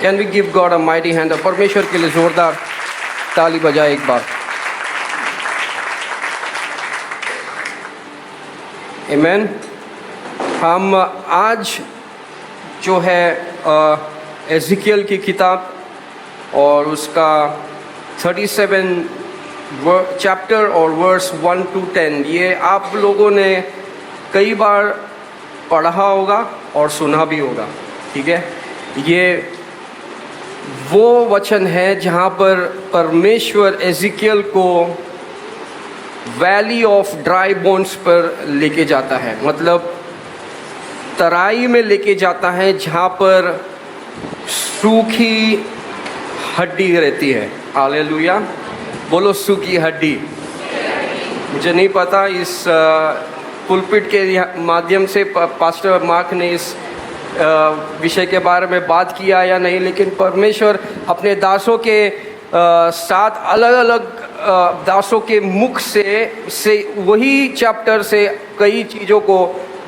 Can we give God a mighty hand? परमेश्वर के लिए जोरदार ताली बजाए एक बार। आमीन। हम आज जो है एज़ेकियल की किताब और उसका 37 चैप्टर और वर्स 1 to 10, ये आप लोगों ने कई बार पढ़ा होगा और सुना भी होगा, ठीक है। ये वो वचन है जहाँ पर परमेश्वर एज़ेकियल को वैली ऑफ ड्राई बोन्स पर लेके जाता है, मतलब तराई में लेके जाता है जहाँ पर सूखी हड्डी रहती है। हालेलुया, बोलो सूखी हड्डी। मुझे नहीं पता इस पुलपिट के माध्यम से पास्टर मार्क ने इस विषय के बारे में बात किया या नहीं, लेकिन परमेश्वर अपने दासों के साथ अलग अलग दासों के मुख से वही चैप्टर से कई चीज़ों को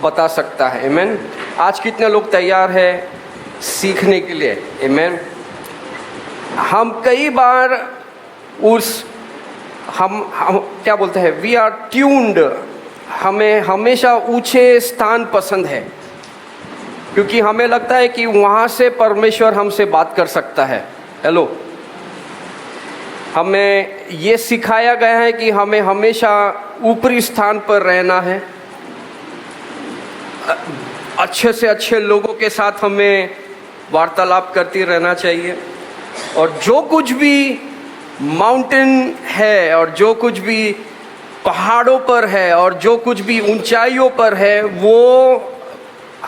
बता सकता है। आमीन। आज कितने लोग तैयार हैं सीखने के लिए? आमीन। हम कई बार हम क्या बोलते हैं, वी आर ट्यून्ड, हमें हमेशा ऊंचे स्थान पसंद है, क्योंकि हमें लगता है कि वहाँ से परमेश्वर हमसे बात कर सकता है। हेलो, हमें ये सिखाया गया है कि हमें हमेशा ऊपरी स्थान पर रहना है, अच्छे से अच्छे लोगों के साथ हमें वार्तालाप करती रहना चाहिए, और जो कुछ भी माउंटेन है और जो कुछ भी पहाड़ों पर है और जो कुछ भी ऊंचाइयों पर है वो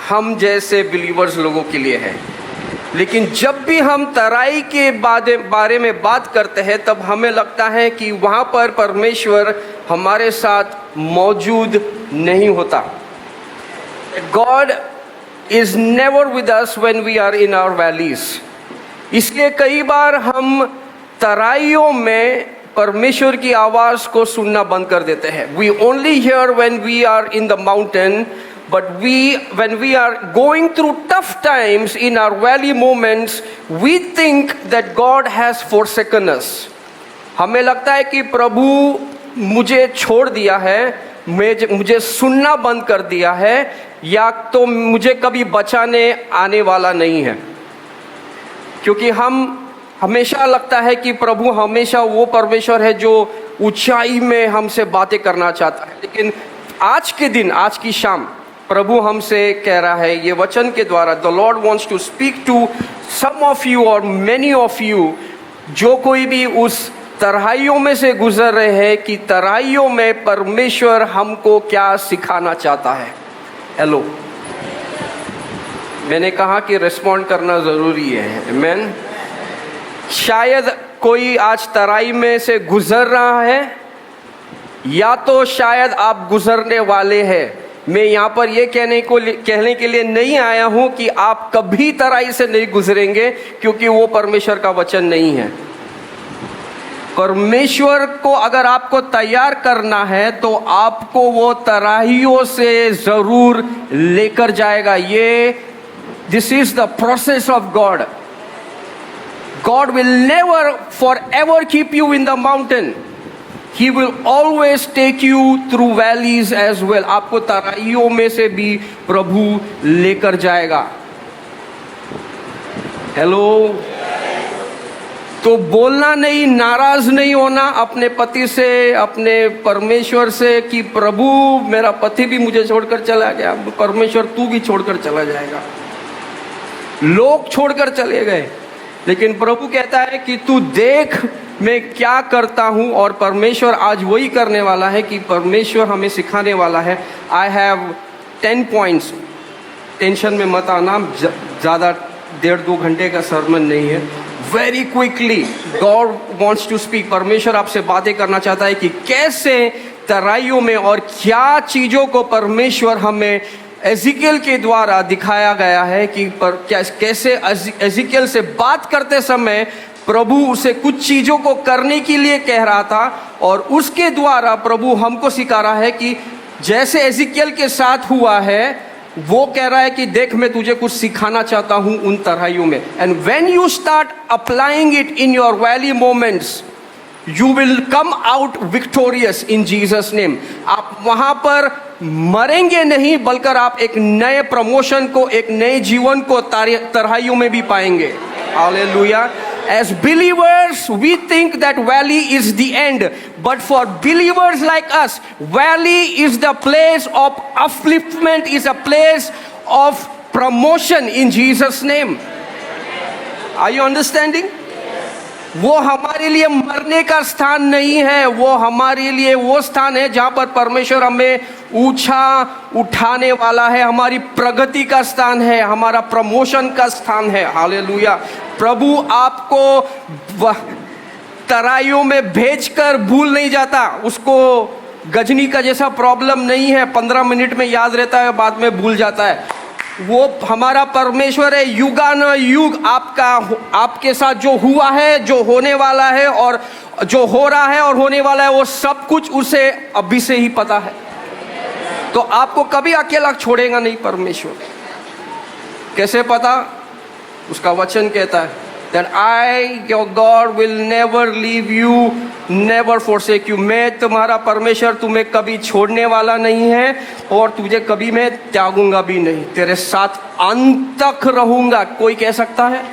हम जैसे बिलीवर्स लोगों के लिए है। लेकिन जब भी हम तराई के बारे में बात करते हैं तब हमें लगता है कि वहाँ पर परमेश्वर हमारे साथ मौजूद नहीं होता। God is never with us when we are in our valleys। इसलिए कई बार हम तराइयों में परमेश्वर की आवाज़ को सुनना बंद कर देते हैं। We only hear when we are in the mountain, but when we are going through tough times in our valley moments, we think that God has forsaken us। हमें लगता है कि प्रभु मुझे छोड़ दिया है, मुझे सुनना बंद कर दिया है, या तो मुझे कभी बचाने आने वाला नहीं है। क्योंकि हम हमेशा लगता है कि प्रभु हमेशा वो परमेश्वर है जो ऊंचाई में हमसे बातें करना चाहता है। लेकिन आज के दिन, आज की शाम प्रभु हमसे कह रहा है ये वचन के द्वारा, the Lord wants to speak to some of you और मेनी ऑफ यू, जो कोई भी उस तराइयों में से गुजर रहे हैं, कि तराइयों में परमेश्वर हमको क्या सिखाना चाहता है। हेलो, मैंने कहा कि रिस्पॉन्ड करना ज़रूरी है। आमीन। शायद कोई आज तराई में से गुजर रहा है, या तो शायद आप गुजरने वाले हैं। मैं यहाँ पर ये कहने के लिए नहीं आया हूँ कि आप कभी तराई से नहीं गुजरेंगे, क्योंकि वो परमेश्वर का वचन नहीं है। परमेश्वर को अगर आपको तैयार करना है तो आपको वो तराइयों से ज़रूर लेकर जाएगा। ये this is the process of God. God will never forever keep you in the mountain. He will always take you through valleys as well। आपको तराइयों में से भी प्रभु लेकर जाएगा। हेलो, तो बोलना नहीं, नाराज नहीं होना अपने पति से, अपने परमेश्वर से कि प्रभु मेरा पति भी मुझे छोड़कर चला गया, परमेश्वर तू भी छोड़कर चला जाएगा। लोग छोड़कर चले गए, लेकिन प्रभु कहता है कि तू देख मैं क्या करता हूँ, और परमेश्वर आज वही करने वाला है कि परमेश्वर हमें सिखाने वाला है। आई हैव 10 पॉइंट्स, टेंशन में मत आना, ज़्यादा 1.5-2 घंटे का सरमन नहीं है। Very quickly God wants to speak. परमेश्वर आपसे बातें करना चाहता है कि कैसे तराइयों में और क्या चीज़ों को परमेश्वर हमें एज़ेकियल के द्वारा दिखाया गया है कि कैसे एज़ेकियल से बात करते समय प्रभु उसे कुछ चीज़ों को करने के लिए कह रहा था, और उसके द्वारा प्रभु हमको सिखा रहा है कि जैसे एज़ेकियल के साथ हुआ है वो कह रहा है कि देख मैं तुझे कुछ सिखाना चाहता हूं उन तराइयों में. And when you start applying it in your valley moments, you will come out victorious in Jesus name. आप वहां पर मरेंगे नहीं, बल्कि आप एक नए प्रमोशन को, एक नए जीवन को तराइयों में भी पाएंगे. Hallelujah. As believers, we think that valley is the end. But for believers like us, valley is the place of upliftment, is a place of promotion in Jesus' name. Are you understanding? वो हमारे लिए मरने का स्थान नहीं है, वो हमारे लिए वो स्थान है जहाँ पर परमेश्वर हमें ऊंचा उठाने वाला है. हमारी प्रगति का स्थान है, हमारा प्रमोशन का स्थान है. हालेलुया. प्रभु आपको तराइयों में भेजकर भूल नहीं जाता. उसको गजनी का जैसा प्रॉब्लम नहीं है, 15 मिनट में याद रहता है, बाद में भूल जाता है. वो हमारा परमेश्वर है, युगानुयुग आपके साथ जो हुआ है, जो होने वाला है और जो हो रहा है और होने वाला है, वो सब कुछ उसे अभी से ही पता है. तो आपको कभी अकेला छोड़ेगा नहीं परमेश्वर. कैसे पता? उसका वचन कहता है that I, your God, will never leave you, never forsake you. मैं तुम्हारा परमेश्वर तुम्हें कभी छोड़ने वाला नहीं है और तुझे कभी मैं त्यागूंगा भी नहीं. तेरे साथ अंत तक रहूंगा. कोई कह सकता है?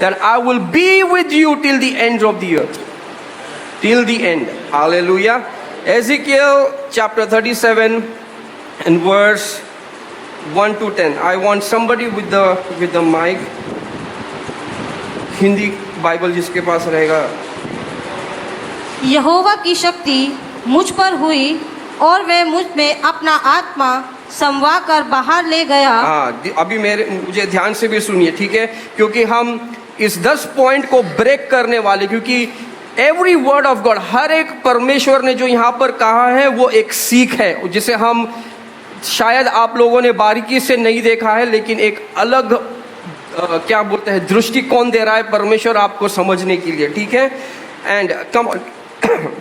That I will be with you till the end of the earth. Till the end. Hallelujah. Ezekiel chapter 37 and verse 1 to 10. I want somebody with the mic. Hindi Bible जिसके पास रहेगा. यहोवा की शक्ति मुझ पर हुई और वह मुझ में अपना आत्मा समवा कर बाहर ले गया. हाँ, अभी मुझे ध्यान से भी सुनिए, ठीक है? क्योंकि हम इस 10 पॉइंट को ब्रेक करने वाले, क्योंकि एवरी वर्ड ऑफ गॉड, हर एक परमेश्वर ने जो यहाँ पर कहा है वो एक सीख है, जिसे हम शायद आप लोगों ने बारीकी से नहीं देखा है, लेकिन एक अलग क्या बोलते हैं दृष्टिकोण दे रहा है परमेश्वर आपको समझने के लिए. ठीक है? And come on,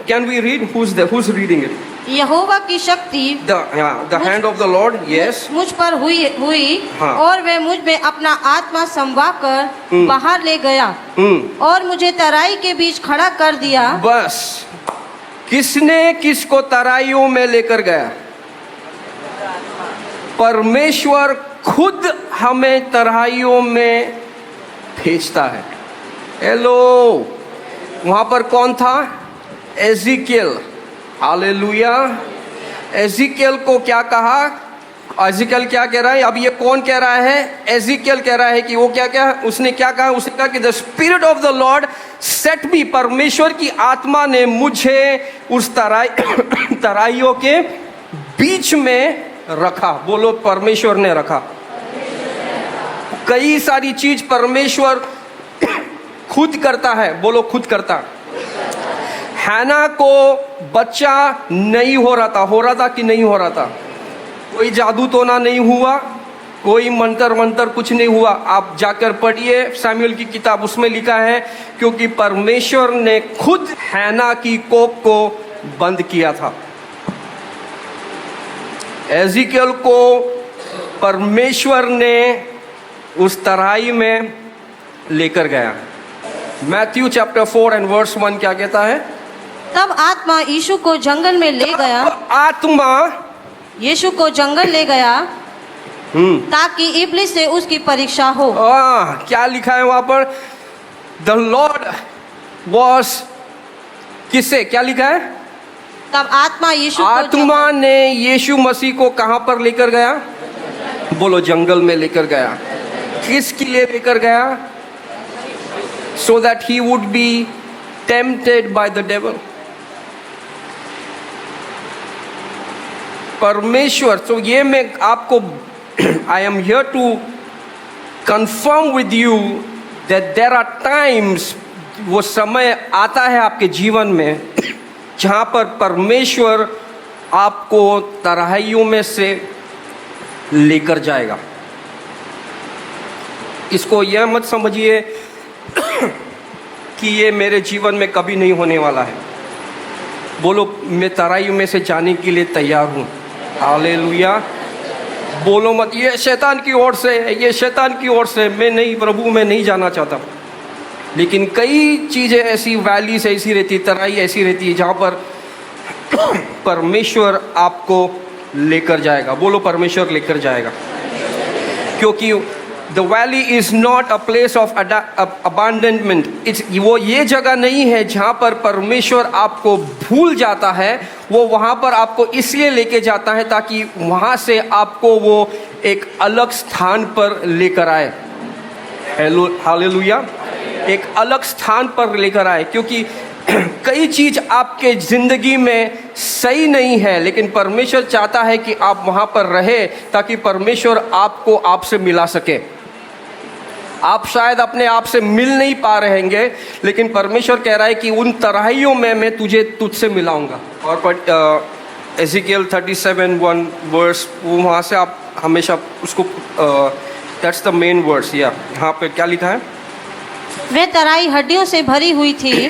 can we read? who's reading it? यहोवा की शक्ति the hand of the Lord, yes, मुझ पर हुई हाँ. और वह मुझ में अपना आत्मा समवा कर बाहर ले गया और मुझे तराई के बीच खड़ा कर दिया. बस. किसने किसको तराइयों में लेकर गया? परमेश्वर खुद हमें तराइयों में भेजता है. हेलो. वहां पर कौन था? एजिकियल. हालेलुया. एजिकियल को क्या कहा? एजिकियल क्या कह रहा है? अब ये कौन कह रहा है? एजिकियल कह रहा है कि वो क्या उसने क्या कहा? उसने कहा कि the spirit of the Lord set me. परमेश्वर की आत्मा ने मुझे उस तराइयों के बीच में रखा. बोलो, परमेश्वर ने रखा. कई सारी चीज परमेश्वर खुद करता है. बोलो, खुद करता. हैना को बच्चा नहीं हो रहा था कि नहीं हो रहा था? कोई जादू टोना नहीं हुआ, कोई मंत्र कुछ नहीं हुआ. आप जाकर पढ़िए सैमुएल की किताब, उसमें लिखा है क्योंकि परमेश्वर ने खुद हैना की कोख को बंद किया था. एजिकियल को परमेश्वर ने उस तराई में लेकर गया. मैथ्यू चैप्टर 4 एंड वर्स 1 क्या कहता है? तब आत्मा यीशु को जंगल में ले गया. आत्मा यीशु को जंगल ले गया ताकि इब्लिस से उसकी परीक्षा हो. क्या लिखा है वहां पर? द लॉर्ड वॉज किससे? क्या लिखा है? तब आत्मा ने यीशु मसीह को कहां पर लेकर गया? बोलो, जंगल में लेकर गया. किसके लिए लेकर गया? So that he would be tempted by the devil. परमेश्वर. तो ये मैं आपको, I am here to confirm with you that there are times, वो समय आता है आपके जीवन में जहाँ पर परमेश्वर आपको तराइयों में से लेकर जाएगा. इसको यह मत समझिए कि ये मेरे जीवन में कभी नहीं होने वाला है. बोलो, मैं तराइयों में से जाने के लिए तैयार हूँ. हालेलुया. बोलो मत ये शैतान की ओर से है, ये शैतान की ओर से। मैं नहीं प्रभु, मैं नहीं जाना चाहता। लेकिन कई चीज़ें ऐसी, वैलीज ऐसी रहती, तराई ऐसी रहती है जहाँ पर परमेश्वर आपको लेकर जाएगा। बोलो परमेश्वर लेकर जाएगा। क्योंकि the valley is not a place of abandonment. वो ये जगह नहीं है जहाँ पर परमेश्वर आपको भूल जाता है। वो वहाँ पर आपको इसलिए लेके जाता है ताकि वहाँ से आपको वो एक अलग स्थान पर लेकर आए। हालेलुया। एक अलग स्थान पर लेकर आए। क्योंकि कई चीज़ आपके ज़िंदगी में सही नहीं है, लेकिन परमेश्वर चाहता है कि आप वहाँ पर रहे ताकि परमेश्वर आपको आपसे मिला सके। आप शायद अपने आप से मिल नहीं पा रहेंगे, लेकिन परमेश्वर कह रहा है कि उन तराइयों में मैं तुझसे मिलाऊंगा। और एजिकियल 37:1 वर्स, वो वहाँ से आप हमेशा उसको दैट्स द मेन वर्स। यहाँ पे क्या लिखा है? वे तराई हड्डियों से भरी हुई थी।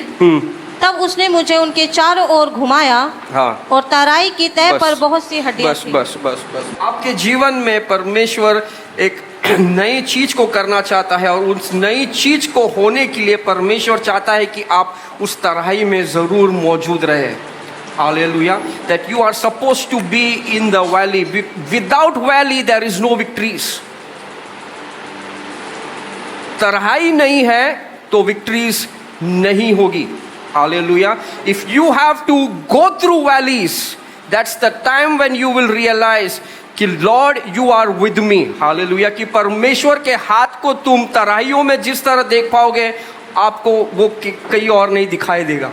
तब उसने मुझे उनके चारों ओर घुमाया। हाँ। और तराई की तह पर बहुत सी हड्डियां बस थीं। बस बस बस। आपके जीवन में परमेश्वर एक नई चीज को करना चाहता है, और उस नई चीज को होने के लिए परमेश्वर चाहता है कि आप उस तराई में जरूर मौजूद रहे। Hallelujah. That you are supposed to be in the valley. Without valley there is no victories. तराई नहीं है तो विक्ट्रीज नहीं होगी। Hallelujah. If you have to go through valleys, that's the time when you will realize कि Lord you are with me. Hallelujah. कि परमेश्वर के हाथ को तुम तराइयों में जिस तरह देख पाओगे, आपको वो कहीं और नहीं दिखाई देगा।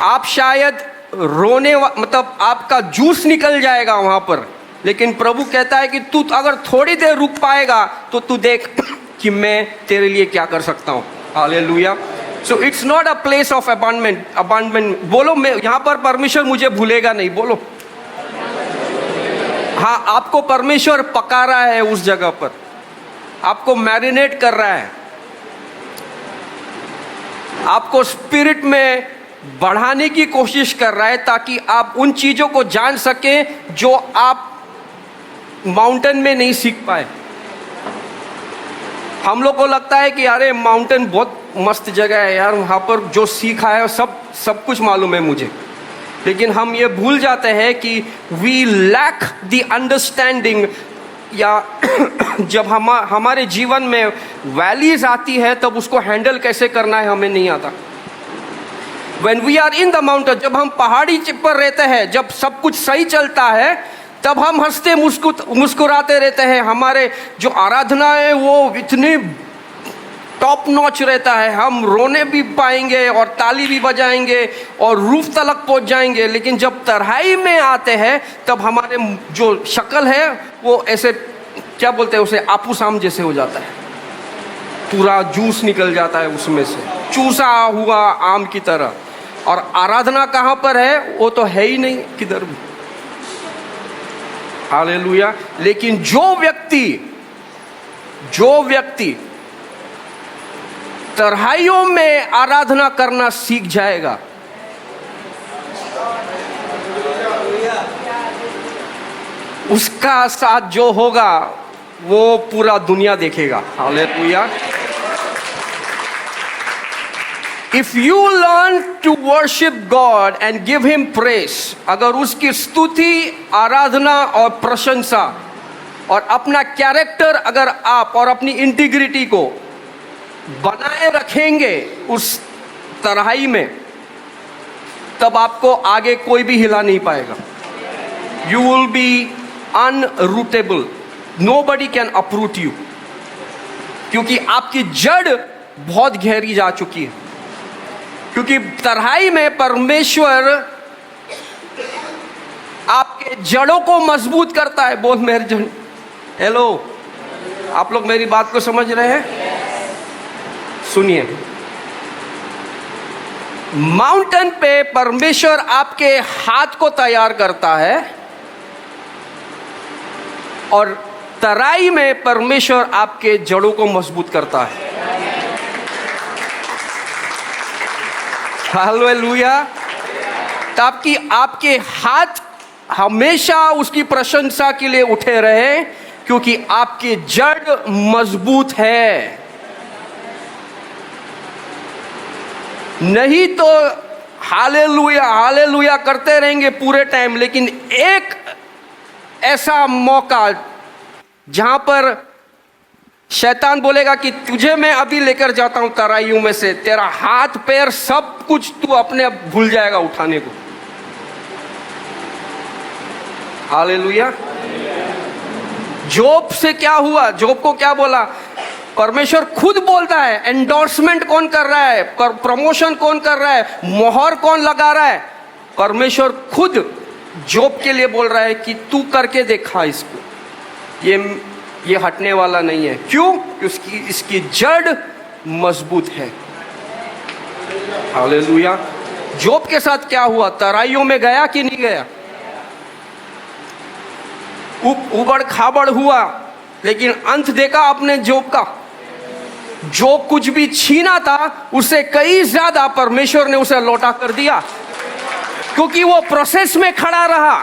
आप शायद मतलब आपका जूस निकल जाएगा वहां पर, लेकिन प्रभु कहता है कि तू अगर थोड़ी देर रुक पाएगा तो तू देख कि मैं तेरे लिए क्या कर सकता हूँ। Hallelujah. So it's not a place of abandonment. बोलो, मैं यहाँ पर परमेश्वर मुझे भूलेगा नहीं। बोलो हाँ। आपको परमेश्वर पका रहा है उस जगह पर, आपको मैरिनेट कर रहा है, आपको स्पिरिट में बढ़ाने की कोशिश कर रहा है ताकि आप उन चीजों को जान सकें जो आप माउंटेन में नहीं सीख पाए। हम लोग को लगता है कि अरे माउंटेन बहुत मस्त जगह है यार, वहाँ पर जो सीखा है सब कुछ मालूम है मुझे। लेकिन हम ये भूल जाते हैं कि वी लैक द अंडरस्टैंडिंग, या जब हमारे जीवन में वैलीज आती है तब उसको हैंडल कैसे करना है हमें नहीं आता। When we are in the mountain, जब हम पहाड़ी पर रहते हैं, जब सब कुछ सही चलता है, तब हम हंसते मुस्कुराते रहते हैं। हमारे जो आराधना है वो इतनी टॉप नॉच रहता है, हम रोने भी पाएंगे और ताली भी बजाएंगे और रूफ तलक पहुंच जाएंगे। लेकिन जब तराई में आते हैं तब हमारे जो शक्ल है वो ऐसे क्या बोलते हैं उसे, आपूसाम जैसे हो जाता है। पूरा जूस निकल जाता है उसमें से, चूसा हुआ आम की तरह। और आराधना कहाँ पर है? वो तो है ही नहीं किधर भी। हालेलुया। लेकिन जो व्यक्ति तराइयों में आराधना करना सीख जाएगा, उसका साथ जो होगा वो पूरा दुनिया देखेगा। Hallelujah. If you learn to worship God and give Him praise, अगर उसकी स्तुति, आराधना और प्रशंसा और अपना कैरेक्टर अगर आप और अपनी इंटीग्रिटी को बनाए रखेंगे उस तराई में, तब आपको आगे कोई भी हिला नहीं पाएगा। You will be unrootable. Nobody can uproot you. क्योंकि आपकी जड़ बहुत गहरी जा चुकी है। क्योंकि तराई में परमेश्वर आपके जड़ों को मजबूत करता है। बोल मेरे जन, हेलो, आप लोग मेरी बात को समझ रहे हैं? सुनिए, माउंटेन पे परमेश्वर आपके हाथ को तैयार करता है और तराई में परमेश्वर आपके जड़ों को मजबूत करता है। हालेलुया। ताकि आपके हाथ हमेशा उसकी प्रशंसा के लिए उठे रहे, क्योंकि आपकी जड़ मजबूत है। नहीं तो हालेलुया हालेलुया करते रहेंगे पूरे टाइम, लेकिन एक ऐसा मौका जहां पर शैतान बोलेगा कि तुझे मैं अभी लेकर जाता हूं तराइयों में से, तेरा हाथ पैर सब कुछ तू अपने भूल जाएगा उठाने को। हालेलुया। जोब से क्या हुआ? जोब को क्या बोला? परमेश्वर खुद बोलता है। एंडोर्समेंट कौन कर रहा है? प्रमोशन कौन कर रहा है? मोहर कौन लगा रहा है? परमेश्वर खुद जोब के लिए बोल रहा है कि तू करके देखा इसको, ये हटने वाला नहीं है। क्यों? क्योंकि इसकी जड़ मजबूत है। हालेलुया। जोब के साथ क्या हुआ? तराइयों में गया कि नहीं गया? उबड़ खाबड़ हुआ, लेकिन अंत देखा आपने जोब का। जो कुछ भी छीना था उससे कई ज्यादा परमेश्वर ने उसे लौटा कर दिया, क्योंकि वो प्रोसेस में खड़ा रहा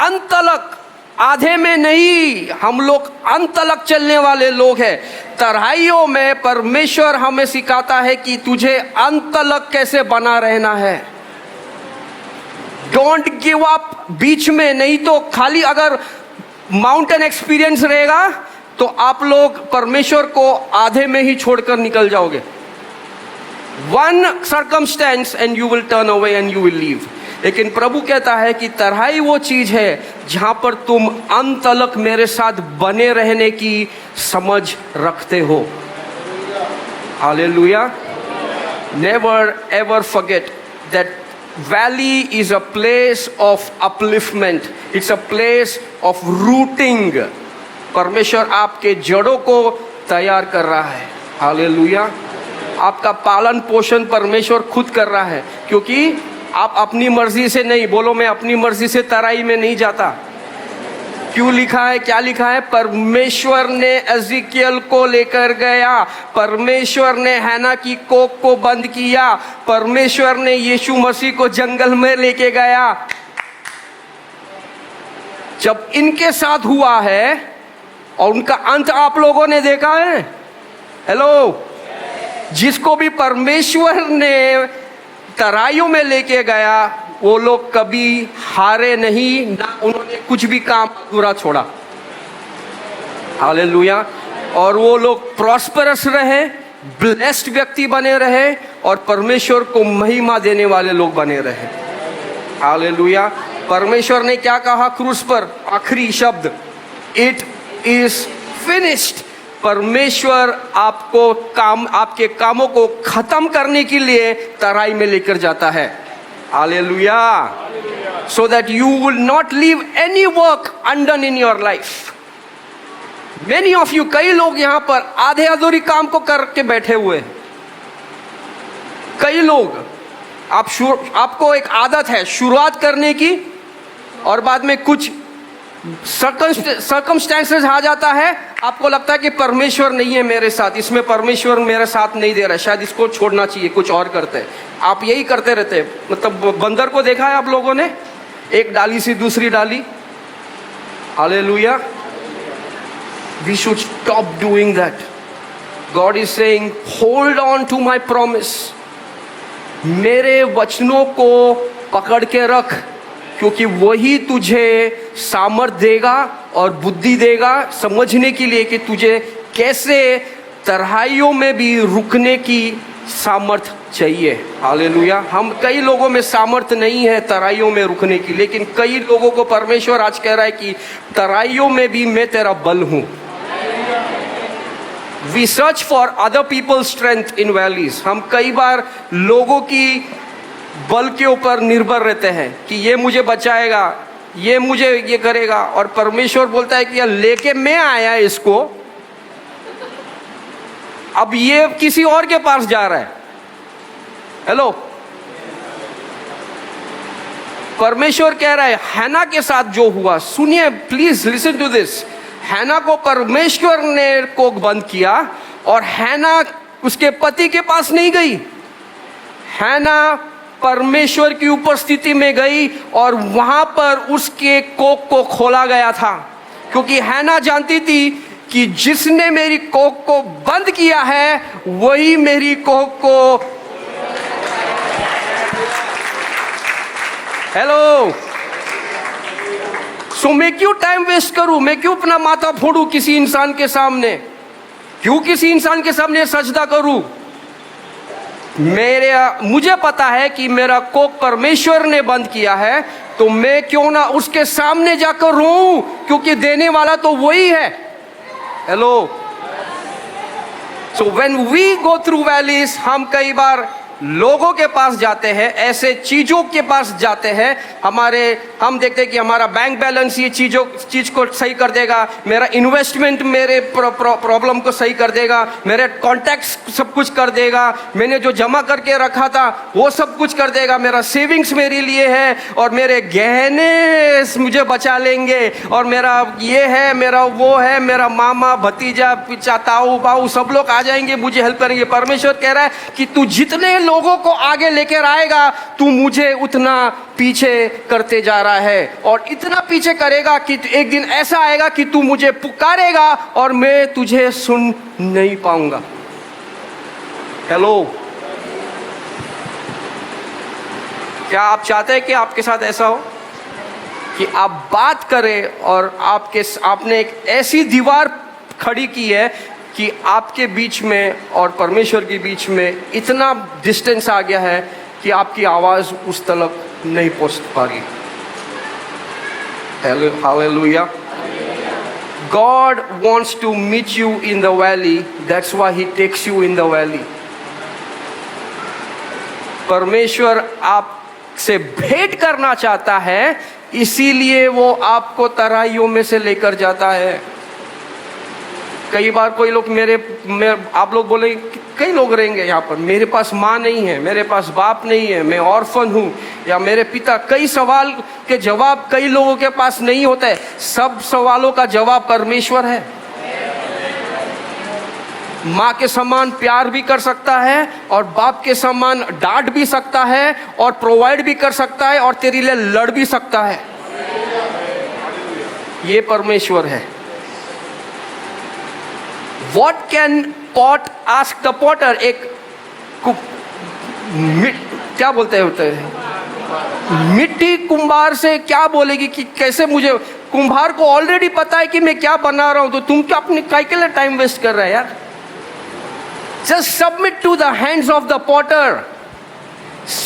अंत तक। आधे में नहीं, हम लोग अंत तक चलने वाले लोग हैं। तराइयों में परमेश्वर हमें सिखाता है कि तुझे अंत तक कैसे बना रहना है। डोंट गिव अप बीच में, नहीं तो खाली अगर माउंटेन एक्सपीरियंस रहेगा तो आप लोग परमेश्वर को आधे में ही छोड़कर निकल जाओगे। One circumstance and you will turn away and you will leave. लेकिन प्रभु कहता है कि तराई वो चीज है जहां पर तुम अंत तक मेरे साथ बने रहने की समझ रखते हो। Hallelujah. Never ever forget that valley is a place of upliftment, it's a place of rooting। परमेश्वर आपके जड़ों को तैयार कर रहा है। हालेलुया। आपका पालन पोषण परमेश्वर खुद कर रहा है, क्योंकि आप अपनी मर्जी से नहीं, बोलो मैं अपनी मर्जी से तराई में नहीं जाता। क्यों लिखा है? क्या लिखा है? परमेश्वर ने एजिकियल को लेकर गया, परमेश्वर ने हैना की कोख को बंद किया, परमेश्वर ने यीशु मसीह को जंगल में लेके गया। जब इनके साथ हुआ है और उनका अंत आप लोगों ने देखा है। हेलो। जिसको भी परमेश्वर ने तराइयों में लेके गया, वो लोग कभी हारे नहीं, ना उन्होंने कुछ भी काम अधूरा छोड़ा। हालेलुया। और वो लोग प्रॉस्परस रहे, ब्लेस्ड व्यक्ति बने रहे और परमेश्वर को महिमा देने वाले लोग बने रहे। हालेलुया। परमेश्वर ने क्या कहा क्रूस पर? आखिरी शब्द, इट इज फिनिश्ड। परमेश्वर आपके कामों को खत्म करने के लिए तराई में लेकर जाता है। Hallelujah. So that you will not leave any work undone in your life. Many of you, कई लोग यहाँ पर आधे अधूरी काम को करके बैठे हुए हैं। कई लोग, आपको एक आदत है शुरुआत करने की और बाद में कुछ सर्कमस्टेंसेस आ जाता है, आपको लगता है कि परमेश्वर नहीं है मेरे साथ, इसमें परमेश्वर मेरे साथ नहीं दे रहा, शायद इसको छोड़ना चाहिए, कुछ और करते हैं। आप यही करते रहते हैं। मतलब बंदर को देखा है आप लोगों ने? एक डाली से दूसरी डाली। Hallelujah. We should stop doing that. God is saying hold on to my promise. मेरे वचनों को पकड़ के रख, क्योंकि वही तुझे सामर्थ्य देगा और बुद्धि देगा समझने के लिए कि तुझे कैसे तराइयों में भी रुकने की सामर्थ्य चाहिए। हालेलुया। हम कई लोगों में सामर्थ्य नहीं है तराइयों में रुकने की, लेकिन कई लोगों को परमेश्वर आज कह रहा है कि तराइयों में भी मैं तेरा बल हूं। We search for other people's strength in valleys. हम कई बार लोगों की बल के ऊपर निर्भर रहते हैं कि ये मुझे बचाएगा, ये मुझे ये करेगा, और परमेश्वर बोलता है कि यार लेके मैं आया इसको, अब ये किसी और के पास जा रहा है। हेलो। परमेश्वर कह रहा है हैना के साथ जो हुआ, सुनिए प्लीज लिसन टू दिस। हैना को परमेश्वर ने कोख बंद किया और हैना उसके पति के पास नहीं गई। हैना परमेश्वर की उपस्थिति में गई और वहां पर उसके कोक को खोला गया था, क्योंकि हैना जानती थी कि जिसने मेरी कोक को बंद किया है वही मेरी कोक को, हेलो, सो मैं क्यों टाइम वेस्ट करूं, मैं क्यों अपना माथा फोड़ूं किसी इंसान के सामने, क्यों किसी इंसान के सामने सजदा करूं। मुझे पता है कि मेरा कोक परमेश्वर ने बंद किया है, तो मैं क्यों ना उसके सामने जाकर रोऊं, क्योंकि देने वाला तो वही है, hello. So when we go through valleys, हम कई बार लोगों के पास जाते हैं, ऐसे चीजों के पास जाते हैं, हम देखते हैं कि हमारा बैंक बैलेंस ये चीज को सही कर देगा, मेरा इन्वेस्टमेंट मेरे प्रॉब्लम को सही कर देगा, मेरे कॉन्टैक्ट्स सब कुछ कर देगा, मैंने जो जमा करके रखा था वो सब कुछ कर देगा, मेरा सेविंग्स मेरे लिए है, और मेरे गहने मुझे बचा लेंगे, और मेरा ये है, मेरा वो है, मेरा मामा भतीजा पिचा ताऊ बाऊ सब लोग आ जाएंगे, मुझे हेल्प करेंगे। परमेश्वर कह रहा है कि तू जितने लोगों को आगे लेकर आएगा, तू मुझे उतना पीछे करते जा रहा है, और इतना पीछे करेगा कि एक दिन ऐसा आएगा कि तू मुझे पुकारेगा और मैं तुझे सुन नहीं पाऊंगा, हेलो। क्या आप चाहते हैं कि आपके साथ ऐसा हो कि आप बात करें और आपने एक ऐसी दीवार खड़ी की है कि आपके बीच में और परमेश्वर के बीच में इतना डिस्टेंस आ गया है कि आपकी आवाज उस तक नहीं पहुंच पा रही, hallelujah. God wants to meet you in the valley, that's why he takes you in the valley. परमेश्वर आपसे भेंट करना चाहता है, इसीलिए वो आपको तराइयों में से लेकर जाता है। कई बार कोई लोग आप लोग बोले, कई लोग रहेंगे यहाँ पर, मेरे पास माँ नहीं है, मेरे पास बाप नहीं है, मैं ऑर्फन हूँ, या मेरे पिता, कई सवाल के जवाब कई लोगों के पास नहीं होता है। सब सवालों का जवाब परमेश्वर है। माँ के समान प्यार भी कर सकता है, और बाप के समान डांट भी सकता है, और प्रोवाइड भी कर सकता है, और तेरे लिए लड़ भी सकता है। ये परमेश्वर है। What can pot ask the potter? क्या बोलते हैं, मिट्टी कुंभार से क्या बोलेगी कि कैसे मुझे, कुंभार को ऑलरेडी पता है कि मैं क्या बना रहा हूं, तो तुम क्या अपने काय के लिए टाइम वेस्ट कर रहे हैं यार। Just submit to the hands of the potter.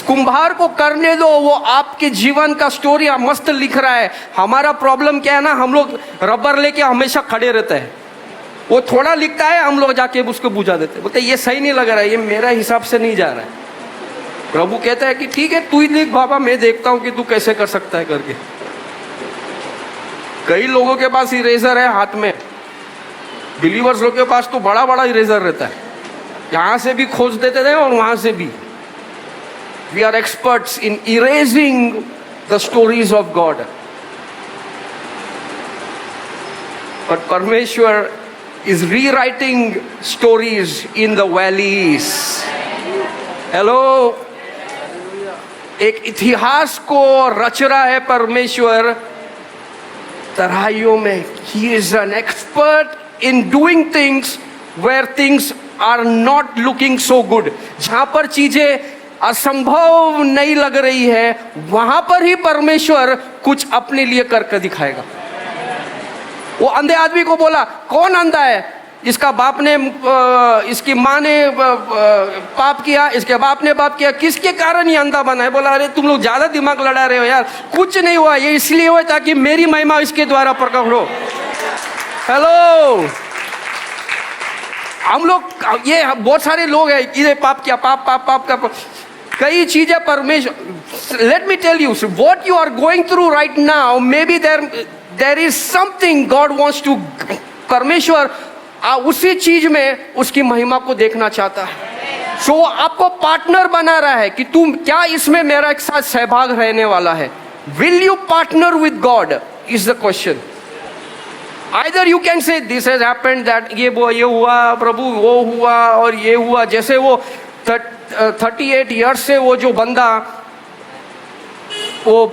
कुंभार को करने दो, वो आपके जीवन का स्टोरी मस्त लिख रहा है। हमारा प्रॉब्लम क्या है ना, हम लोग रबर लेके हमेशा खड़े रहते हैं, वो थोड़ा लिखता है, हम लोग जाके उसको बुझा देते, बोलते ये सही नहीं लग रहा है, ये मेरा हिसाब से नहीं जा रहा है। प्रभु कहता है कि ठीक है, तू ही लिख बाबा, मैं देखता हूं कि तू कैसे कर सकता है करके। कई लोगों के पास इरेजर है हाथ में, बिलीवर्स लोग के पास तो बड़ा बड़ा इरेजर रहता है, यहां से भी खोज देते थे और वहां से भी। We are experts in erasing the stories of God, but परमेश्वर is rewriting stories in the valleys. Hello, एक इतिहास को रच रहा है परमेश्वर तराइयों में। He is an expert in doing things where things are not looking so good. जहां पर चीजें असंभव नहीं लग रही है, वहां पर ही परमेश्वर कुछ अपने लिए करके दिखाएगा। वो अंधे आदमी को बोला, कौन अंधा है? इसका बाप ने, इसकी माँ ने पाप किया, इसके बाप ने पाप किया, किसके कारण ये अंधा बना है? बोला, अरे तुम लोग ज्यादा दिमाग लड़ा रहे हो यार, कुछ नहीं हुआ, ये इसलिए हुआ ताकि मेरी महिमा इसके द्वारा प्रकट हो। हेलो, हम लोग, ये बहुत सारे लोग हैं, ये पाप किया, पाप पाप पाप का कई चीजें परमेश्वर। Let me tell you, what you are going through right now, maybe there is something God wants to, परमेश्वर उसी चीज में उसकी महिमा को देखना चाहता है। सो आपको पार्टनर बना रहा है कि तुम क्या इसमें मेरा एक साथ सहभाग रहने वाला है। Will you partner with God is the question. Either you can say this has happened, that ये हुआ प्रभु, वो हुआ और ये हुआ। जैसे वो 38 ईयर्स से वो जो बंदा वो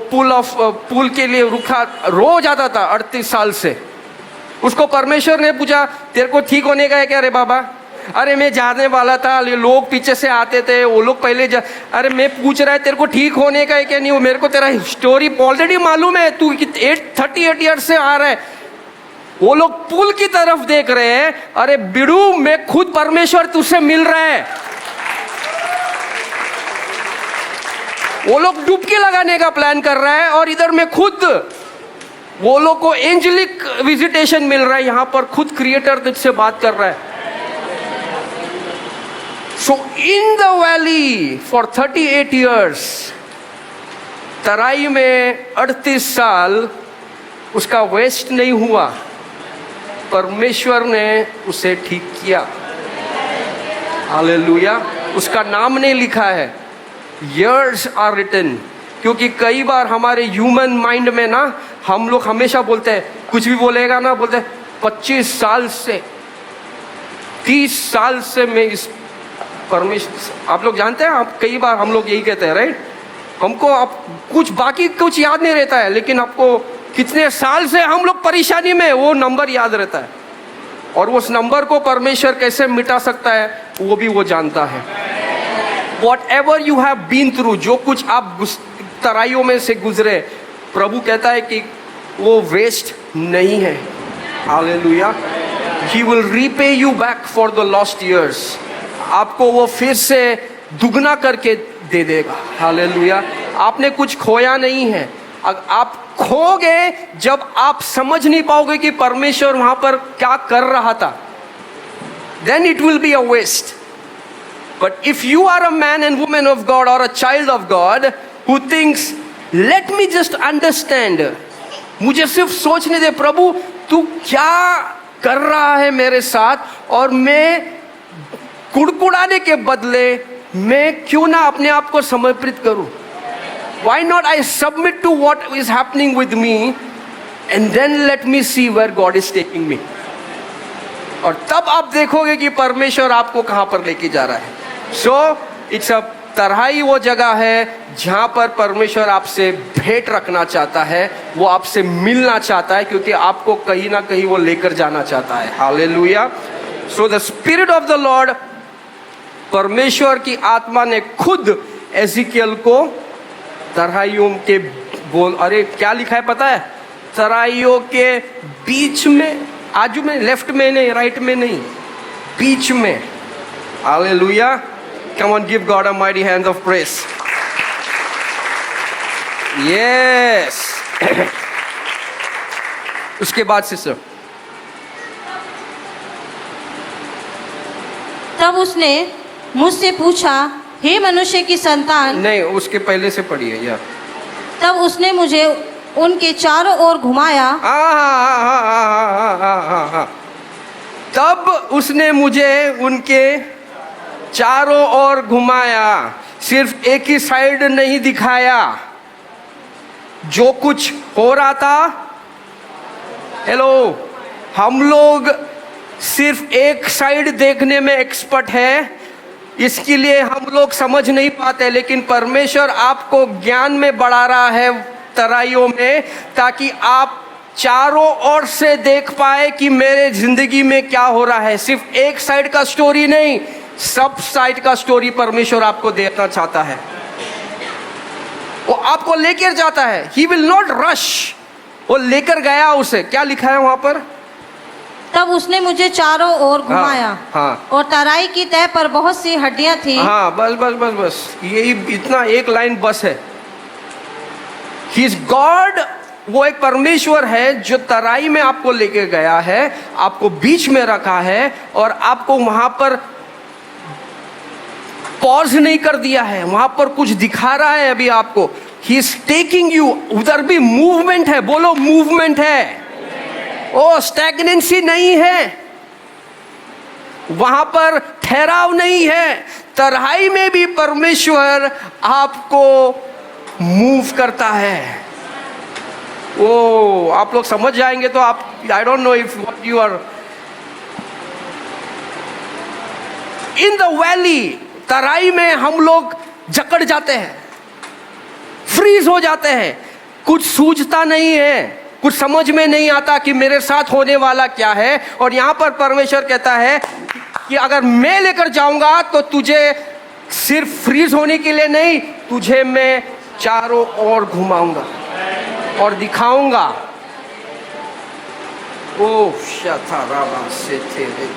पुल के लिए रुका, रोज आता था 38 साल से। उसको परमेश्वर ने पूछा तेरे को ठीक होने का है क्या रे बाबा? अरे मैं जाने वाला था, लोग पीछे से आते थे, वो लोग पहले अरे मैं पूछ रहा है तेरे को ठीक होने का है क्या? नहीं, वो मेरे को तेरा स्टोरी ऑलरेडी मालूम है, तू 38 ईयर से आ रहा है। वो लोग पुल की तरफ देख रहे हैं, अरे बिड़ू मैं खुद परमेश्वर तुझसे मिल रहा है। वो लोग डुबकी लगाने का प्लान कर रहा है और इधर मैं खुद, वो लोग को एंजेलिक विजिटेशन मिल रहा है, यहां पर खुद क्रिएटर तुझसे बात कर रहा है। So in the valley for 38 years, तराई में 38 साल उसका वेस्ट नहीं हुआ, परमेश्वर ने उसे ठीक किया। हालेलुया। उसका नाम नहीं लिखा है, years are written। क्योंकि कई बार हमारे ह्यूमन माइंड में ना, हम लोग हमेशा बोलते हैं, कुछ भी बोलेगा ना, बोलते हैं 25 साल से 30 साल से मैं इस परमेश्वर, आप लोग जानते हैं, आप कई बार हम लोग यही कहते हैं, राइट? हमको आप कुछ बाकी कुछ याद नहीं रहता है, लेकिन आपको कितने साल से हम लोग परेशानी में, वो नंबर याद रहता है। और उस नंबर को परमेश्वर कैसे मिटा सकता है वो भी वो जानता है। Whatever you have been through, जो कुछ आप तराइयों में से गुजरे, प्रभु कहता है कि वो वेस्ट नहीं है। Hallelujah. He will repay you back for the lost years। आपको वो फिर से दुगना करके दे देगा। हालेलुया। आपने कुछ खोया नहीं है। आप खोगे जब आप समझ नहीं पाओगे कि परमेश्वर वहां पर क्या कर रहा था, then it will be a waste। But if you are a man and woman of God or a child of God who thinks, let me just understand, मुझे सिर्फ सोचने दे प्रभु तू क्या कर रहा है मेरे साथ, और मैं कुड़कुड़ाने के बदले मैं क्यों ना अपने आप को समर्पित करूं। Why not I submit to what is happening with me and then let me see where God is taking me। और तब आप देखोगे कि परमेश्वर आपको कहां पर लेके जा रहा है। So it's a तराई वो जगह है जहां पर परमेश्वर आपसे भेंट रखना चाहता है, वो आपसे मिलना चाहता है, क्योंकि आपको कहीं ना कहीं वो लेकर जाना चाहता है। Hallelujah. So the Spirit of the Lord, परमेश्वर की आत्मा ने खुद एजिकियल को तराइयों के अरे क्या लिखा है पता है? तराइयों के बीच में, आजू में, लेफ्ट में नहीं, राइट में नहीं, बीच में। Hallelujah. Come on, give God a mighty hand of praise। Yes। उसके बाद सिस्टर, तब उसने मुझसे पूछा, हे मनुष्य की संतान। नहीं, उसके पहले से पढ़िए यार। तब उसने मुझे उनके चारों ओर घुमाया। तब उसने मुझे उनके चारों ओर घुमाया, सिर्फ एक ही साइड नहीं दिखाया। जो कुछ हो रहा था, हेलो, हम लोग सिर्फ एक साइड देखने में एक्सपर्ट है, इसके लिए हम लोग समझ नहीं पाते, लेकिन परमेश्वर आपको ज्ञान में बढ़ा रहा है तराइयों में, ताकि आप चारों ओर से देख पाए कि मेरे जिंदगी में क्या हो रहा है। सिर्फ एक साइड का स्टोरी नहीं, सब साइड का स्टोरी परमेश्वर आपको देना चाहता है। वो आपको लेकर जाता है। He will not rush. वो लेकर गया उसे। क्या लिखा है वहां पर? तब उसने मुझे चारों ओर घुमाया। हाँ। और तराई की तह पर बहुत सी हड्डियां थी। हाँ, बस बस बस बस, यही इतना एक लाइन बस है। He is God. वो एक परमेश्वर है जो तराई में आपको लेके गया है, आपको बीच में रखा है, और आपको वहां पर पॉज नहीं कर दिया है, वहां पर कुछ दिखा रहा है अभी आपको। He is taking you. उधर भी मूवमेंट है, बोलो मूवमेंट है। ओ, स्टैग्नेंसी नहीं है, वहां पर ठहराव नहीं है। तराई में भी परमेश्वर आपको मूव करता है। ओ, आप लोग समझ जाएंगे तो आप, I don't know if what you are in the valley. तराई में हम लोग जकड़ जाते हैं, फ्रीज हो जाते हैं, कुछ सूझता नहीं है, कुछ समझ में नहीं आता कि मेरे साथ होने वाला क्या है। और यहां पर परमेश्वर कहता है कि अगर मैं लेकर जाऊंगा तो तुझे सिर्फ फ्रीज होने के लिए नहीं, तुझे मैं चारों ओर घुमाऊंगा और दिखाऊंगा। ओ शतारामा से तेरे,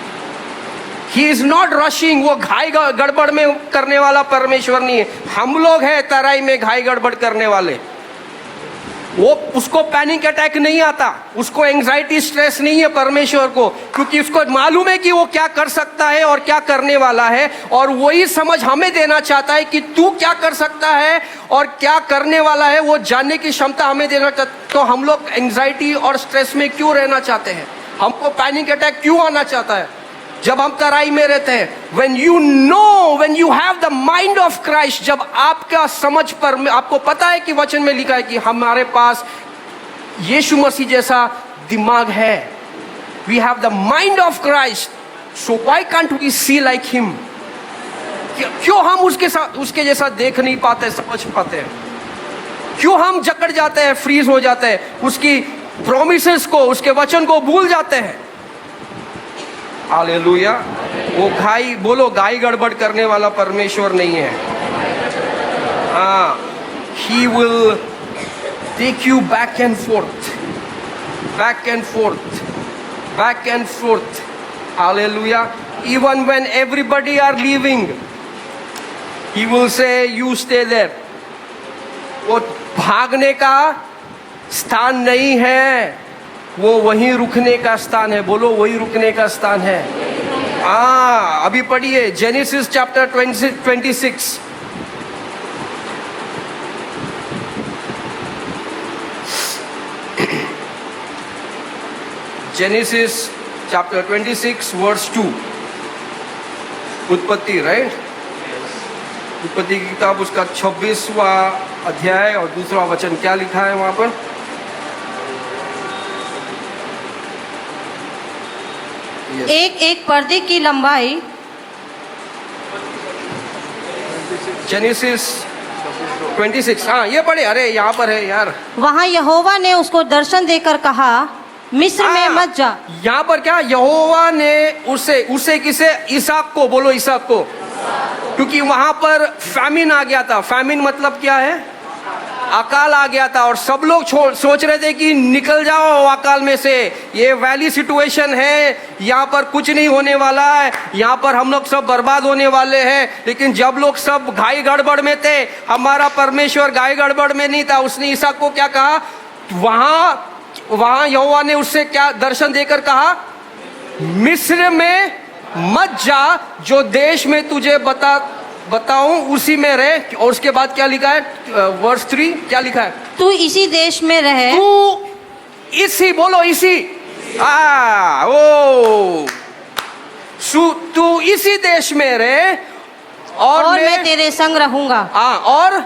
ही इज नॉट रशिंग, वो घाई गड़बड़ में करने वाला परमेश्वर नहीं है। हम लोग हैं तराई में घाई गड़बड़ करने वाले। वो उसको पैनिक अटैक नहीं आता, उसको एंजाइटी स्ट्रेस नहीं है परमेश्वर को, क्योंकि उसको मालूम है कि वो क्या कर सकता है और क्या करने वाला है। और वही समझ हमें देना चाहता है कि तू क्या कर सकता है और क्या करने वाला है, वो जानने की क्षमता हमें देना चाहता। तो हम लोग एंजाइटी और स्ट्रेस में क्यों रहना चाहते हैं? हमको पैनिक अटैक क्यों आना चाहता है जब हम तराई में रहते हैं? when you have the mind of Christ, जब आपका समझ पर आपको पता है कि वचन में लिखा है कि हमारे पास यीशु मसीह जैसा दिमाग है, we have the mind of Christ, so why can't we see like him? क्यों हम उसके जैसा देख नहीं पाते, समझ पाते हैं? क्यों हम जकड़ जाते हैं, फ्रीज हो जाते हैं, उसकी प्रोमिसेस को, उसके वचन को भूल जाते हैं? हालेलुया। वो बोलो घाई गड़बड़ करने वाला परमेश्वर नहीं है। हाँ, he will take you back and forth, back and forth, back and forth. Hallelujah. Even when everybody are leaving, he will say you stay there. वो भागने का स्थान नहीं है, वो वहीं रुकने का स्थान है। बोलो वहीं रुकने का स्थान है। अभी पढ़िए Genesis chapter 26। Genesis chapter 26 verse 2। उत्पत्ति, राइट? उत्पत्ति की किताब उसका 26वां अध्याय और दूसरा वचन क्या लिखा है वहां पर? एक एक पर्दे की लंबाई, जेनेसिस 26। हाँ ये पढ़े, अरे यहाँ पर है यार। वहाँ यहोवा ने उसको दर्शन देकर कहा, मिस्र में मत जा। यहाँ पर क्या यहोवा ने उसे किसे? इसहाक को। बोलो इसहाक को। क्योंकि वहां पर फैमिन आ गया था। फैमिन मतलब क्या है? अकाल आ गया था। और सब लोग सोच रहे थे कि निकल जाओ अकाल में से, ये वैली सिचुएशन है, यहाँ पर कुछ नहीं होने वाला है, यहाँ पर हम लोग सब बर्बाद होने वाले हैं। लेकिन जब लोग सब घाई गड़बड़ में थे, हमारा परमेश्वर घाई गड़बड़ में नहीं था। उसने इसहाक को क्या कहा? वहां यहोवा ने उससे क्या दर्शन देकर कहा? मिस्र में मत जा, जो देश में तुझे बताऊं उसी में रहे। और उसके बाद क्या लिखा है? वर्स 3 क्या लिखा है? तू इसी देश में रहे। तू इसी, बोलो इसी। तू इसी देश में रहे और मैं तेरे संग रहूंगा। और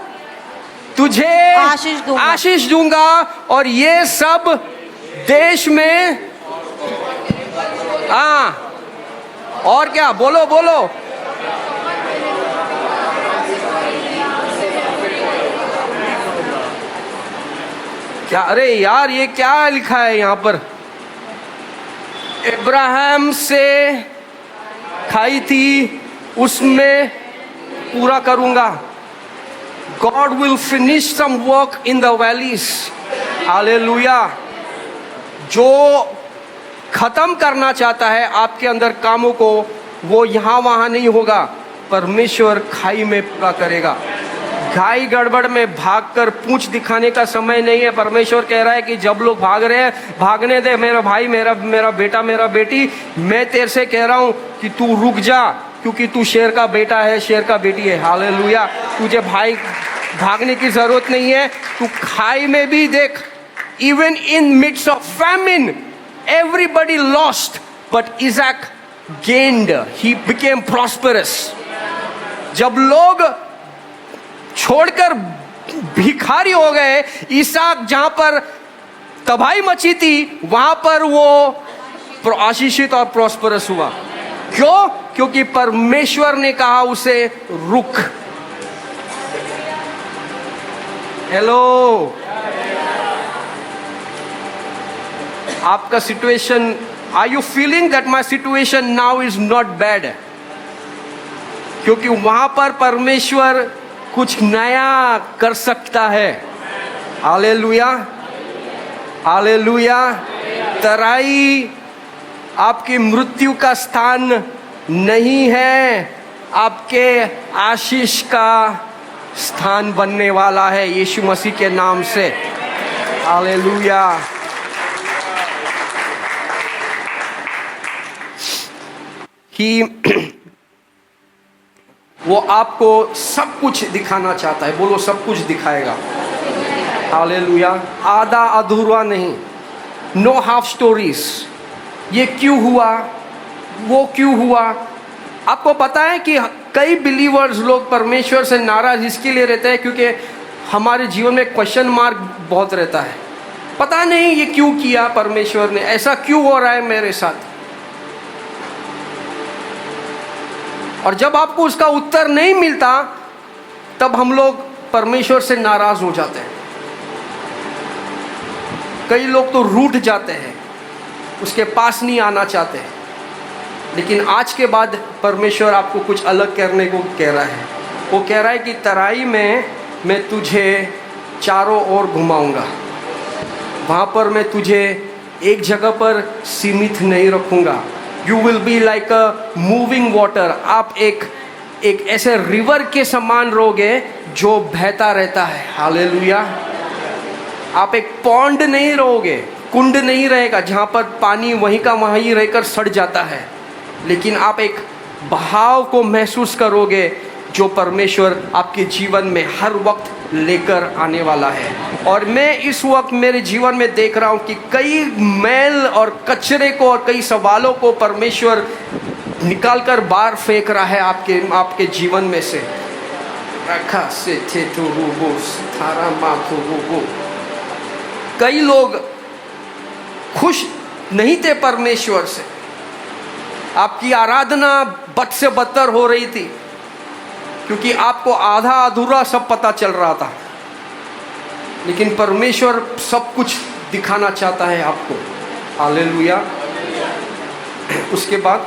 तुझे आशीष दूंगा और ये सब देश में। और क्या? बोलो बोलो। क्या? अरे यार ये क्या लिखा है यहाँ पर? इब्राहिम से खाई थी उसमें पूरा करूंगा। God will finish some work in the valleys. Hallelujah. जो खत्म करना चाहता है आपके अंदर कामों को, वो यहाँ वहां नहीं होगा, परमेश्वर खाई में पूरा करेगा। घाई गड़बड़ में भागकर पूंछ दिखाने का समय नहीं है। परमेश्वर कह रहा है कि जब लोग भाग रहे हैं, भागने दे मेरा भाई, मेरा बेटा, मेरा बेटी। मैं तेरे से कह रहा हूं कि तू रुक जा, क्योंकि तू शेर का बेटा है, शेर का बेटी है। हालेलुया। तुझे भाई भागने की जरूरत नहीं है। तू खाई में भी देख, even in midst of famine everybody lost but Isaac gained, he became prosperous. जब लोग छोड़कर भिखारी हो गए, इसहाक जहां पर तबाही मची थी, वहां पर वो आशीषित और प्रॉस्परस हुआ। क्यों? क्योंकि परमेश्वर ने कहा उसे रुक। हेलो, आपका situation, are you feeling that my situation now is not bad? क्योंकि वहां पर परमेश्वर कुछ नया कर सकता है। Hallelujah, hallelujah. तराई आपकी मृत्यु का स्थान नहीं है, आपके आशीष का स्थान बनने वाला है यीशु मसीह के नाम से। हालेलुया। वो आपको सब कुछ दिखाना चाहता है। बोलो, सब कुछ दिखाएगा। हालेलुया। आधा अधूरा नहीं, नो हाफ स्टोरीज। ये क्यों हुआ, वो क्यों हुआ। आपको पता है कि कई बिलीवर्स लोग परमेश्वर से नाराज इसके लिए रहते हैं क्योंकि हमारे जीवन में क्वेश्चन मार्क बहुत रहता है। पता नहीं ये क्यों किया परमेश्वर ने, ऐसा क्यों हो रहा है मेरे साथ। और जब आपको उसका उत्तर नहीं मिलता तब हम लोग परमेश्वर से नाराज हो जाते हैं। कई लोग तो रूठ जाते हैं, उसके पास नहीं आना चाहते हैं। लेकिन आज के बाद परमेश्वर आपको कुछ अलग करने को कह रहा है। वो कह रहा है कि तराई में मैं तुझे चारों ओर घुमाऊंगा। वहाँ पर मैं तुझे एक जगह पर सीमित नहीं रखूंगा। You will be like a moving water. आप एक ऐसे रिवर के समान रहोगे जो बहता रहता है। हालेलुया। आप एक पॉन्ड नहीं रहोगे, कुंड नहीं रहेगा जहाँ पर पानी वहीं का वहीं रहकर सड़ जाता है। लेकिन आप एक बहाव को महसूस करोगे जो परमेश्वर आपके जीवन में हर वक्त लेकर आने वाला है। और मैं इस वक्त मेरे जीवन में देख रहा हूँ कि कई मैल और कचरे को और कई सवालों को परमेश्वर निकाल कर बाहर फेंक रहा है आपके जीवन में से। रखा से थे तो वो थारा माथो वो। कई लोग खुश नहीं थे परमेश्वर से। आपकी आराधना बद से बदतर हो रही थी क्योंकि आपको आधा अधूरा सब पता चल रहा था। लेकिन परमेश्वर सब कुछ दिखाना चाहता है आपको। हालेलुया। उसके बाद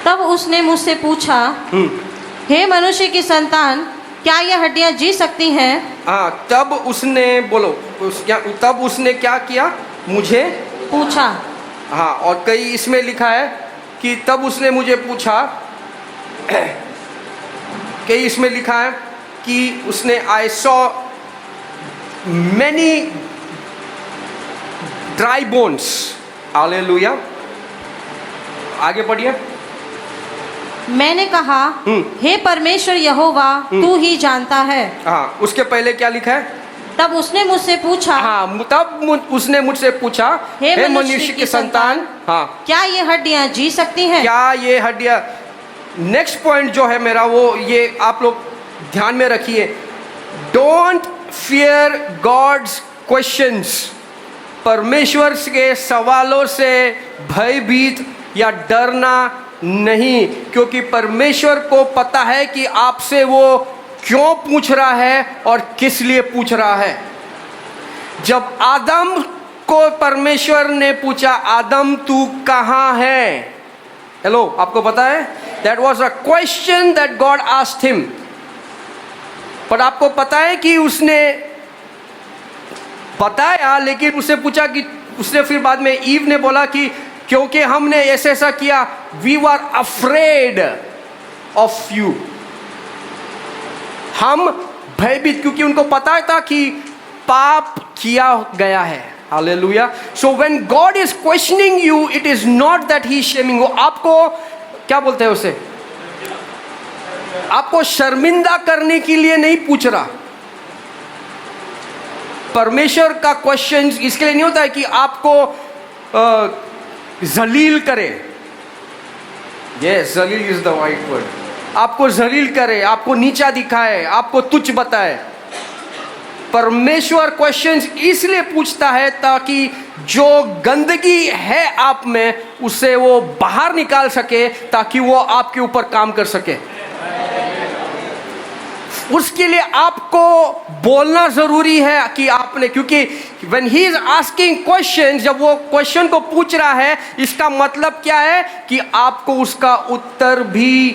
तब उसने मुझसे पूछा, हे मनुष्य की संतान, क्या यह हड्डियां जी सकती हैं? हाँ, तब उसने बोलो तब उसने क्या किया, मुझे पूछा। हाँ, और कई इसमें लिखा है कि तब उसने मुझे पूछा। कई इसमें लिखा है कि उसने I saw many dry bones. Hallelujah. आगे पढ़िए। मैंने कहा, हे परमेश्वर यहोवा, तू ही जानता है। हाँ, उसके पहले क्या लिखा है? तब उसने मुझसे पूछा। हाँ, तब उसने मुझसे पूछा, हे मनुष्य की संतान, हाँ, क्या ये हड्डियां जी सकती हैं? क्या ये हड्डियां। नेक्स्ट पॉइंट जो है मेरा, वो ये आप लोग ध्यान में रखिए। Don't fear God's questions. परमेश्वर के सवालों से भयभीत या डरना नहीं, क्योंकि परमेश्वर को पता है कि आपसे वो क्यों पूछ रहा है और किस लिए पूछ रहा है। जब आदम को परमेश्वर ने पूछा, आदम तू कहाँ है? हेलो, आपको पता है that was a question that God asked him. पर आपको पता है कि उसने बताया, लेकिन उससे पूछा कि उसने फिर बाद में ईव ने बोला कि क्योंकि हमने ऐसा ऐसा किया, we were afraid of you. हम भयभीत, क्योंकि उनको पता था कि पाप किया गया है। Hallelujah. So when God is questioning you, it is not that he is shaming. वो आपको क्या बोलते हैं उसे, आपको शर्मिंदा करने के लिए नहीं पूछ रहा। परमेश्वर का क्वेश्चन इसके लिए नहीं होता है कि आपको जलील करे। यस, जलील इज द राइट वर्ड। आपको जलील करे, आपको नीचा दिखाए, आपको तुच्छ बताए। परमेश्वर क्वेश्चंस इसलिए पूछता है ताकि जो गंदगी है आप में, उसे वो बाहर निकाल सके, ताकि वो आपके ऊपर काम कर सके। उसके लिए आपको बोलना जरूरी है कि आपने, क्योंकि when he is asking questions, जब वो क्वेश्चन को पूछ रहा है, इसका मतलब क्या है कि आपको उसका उत्तर भी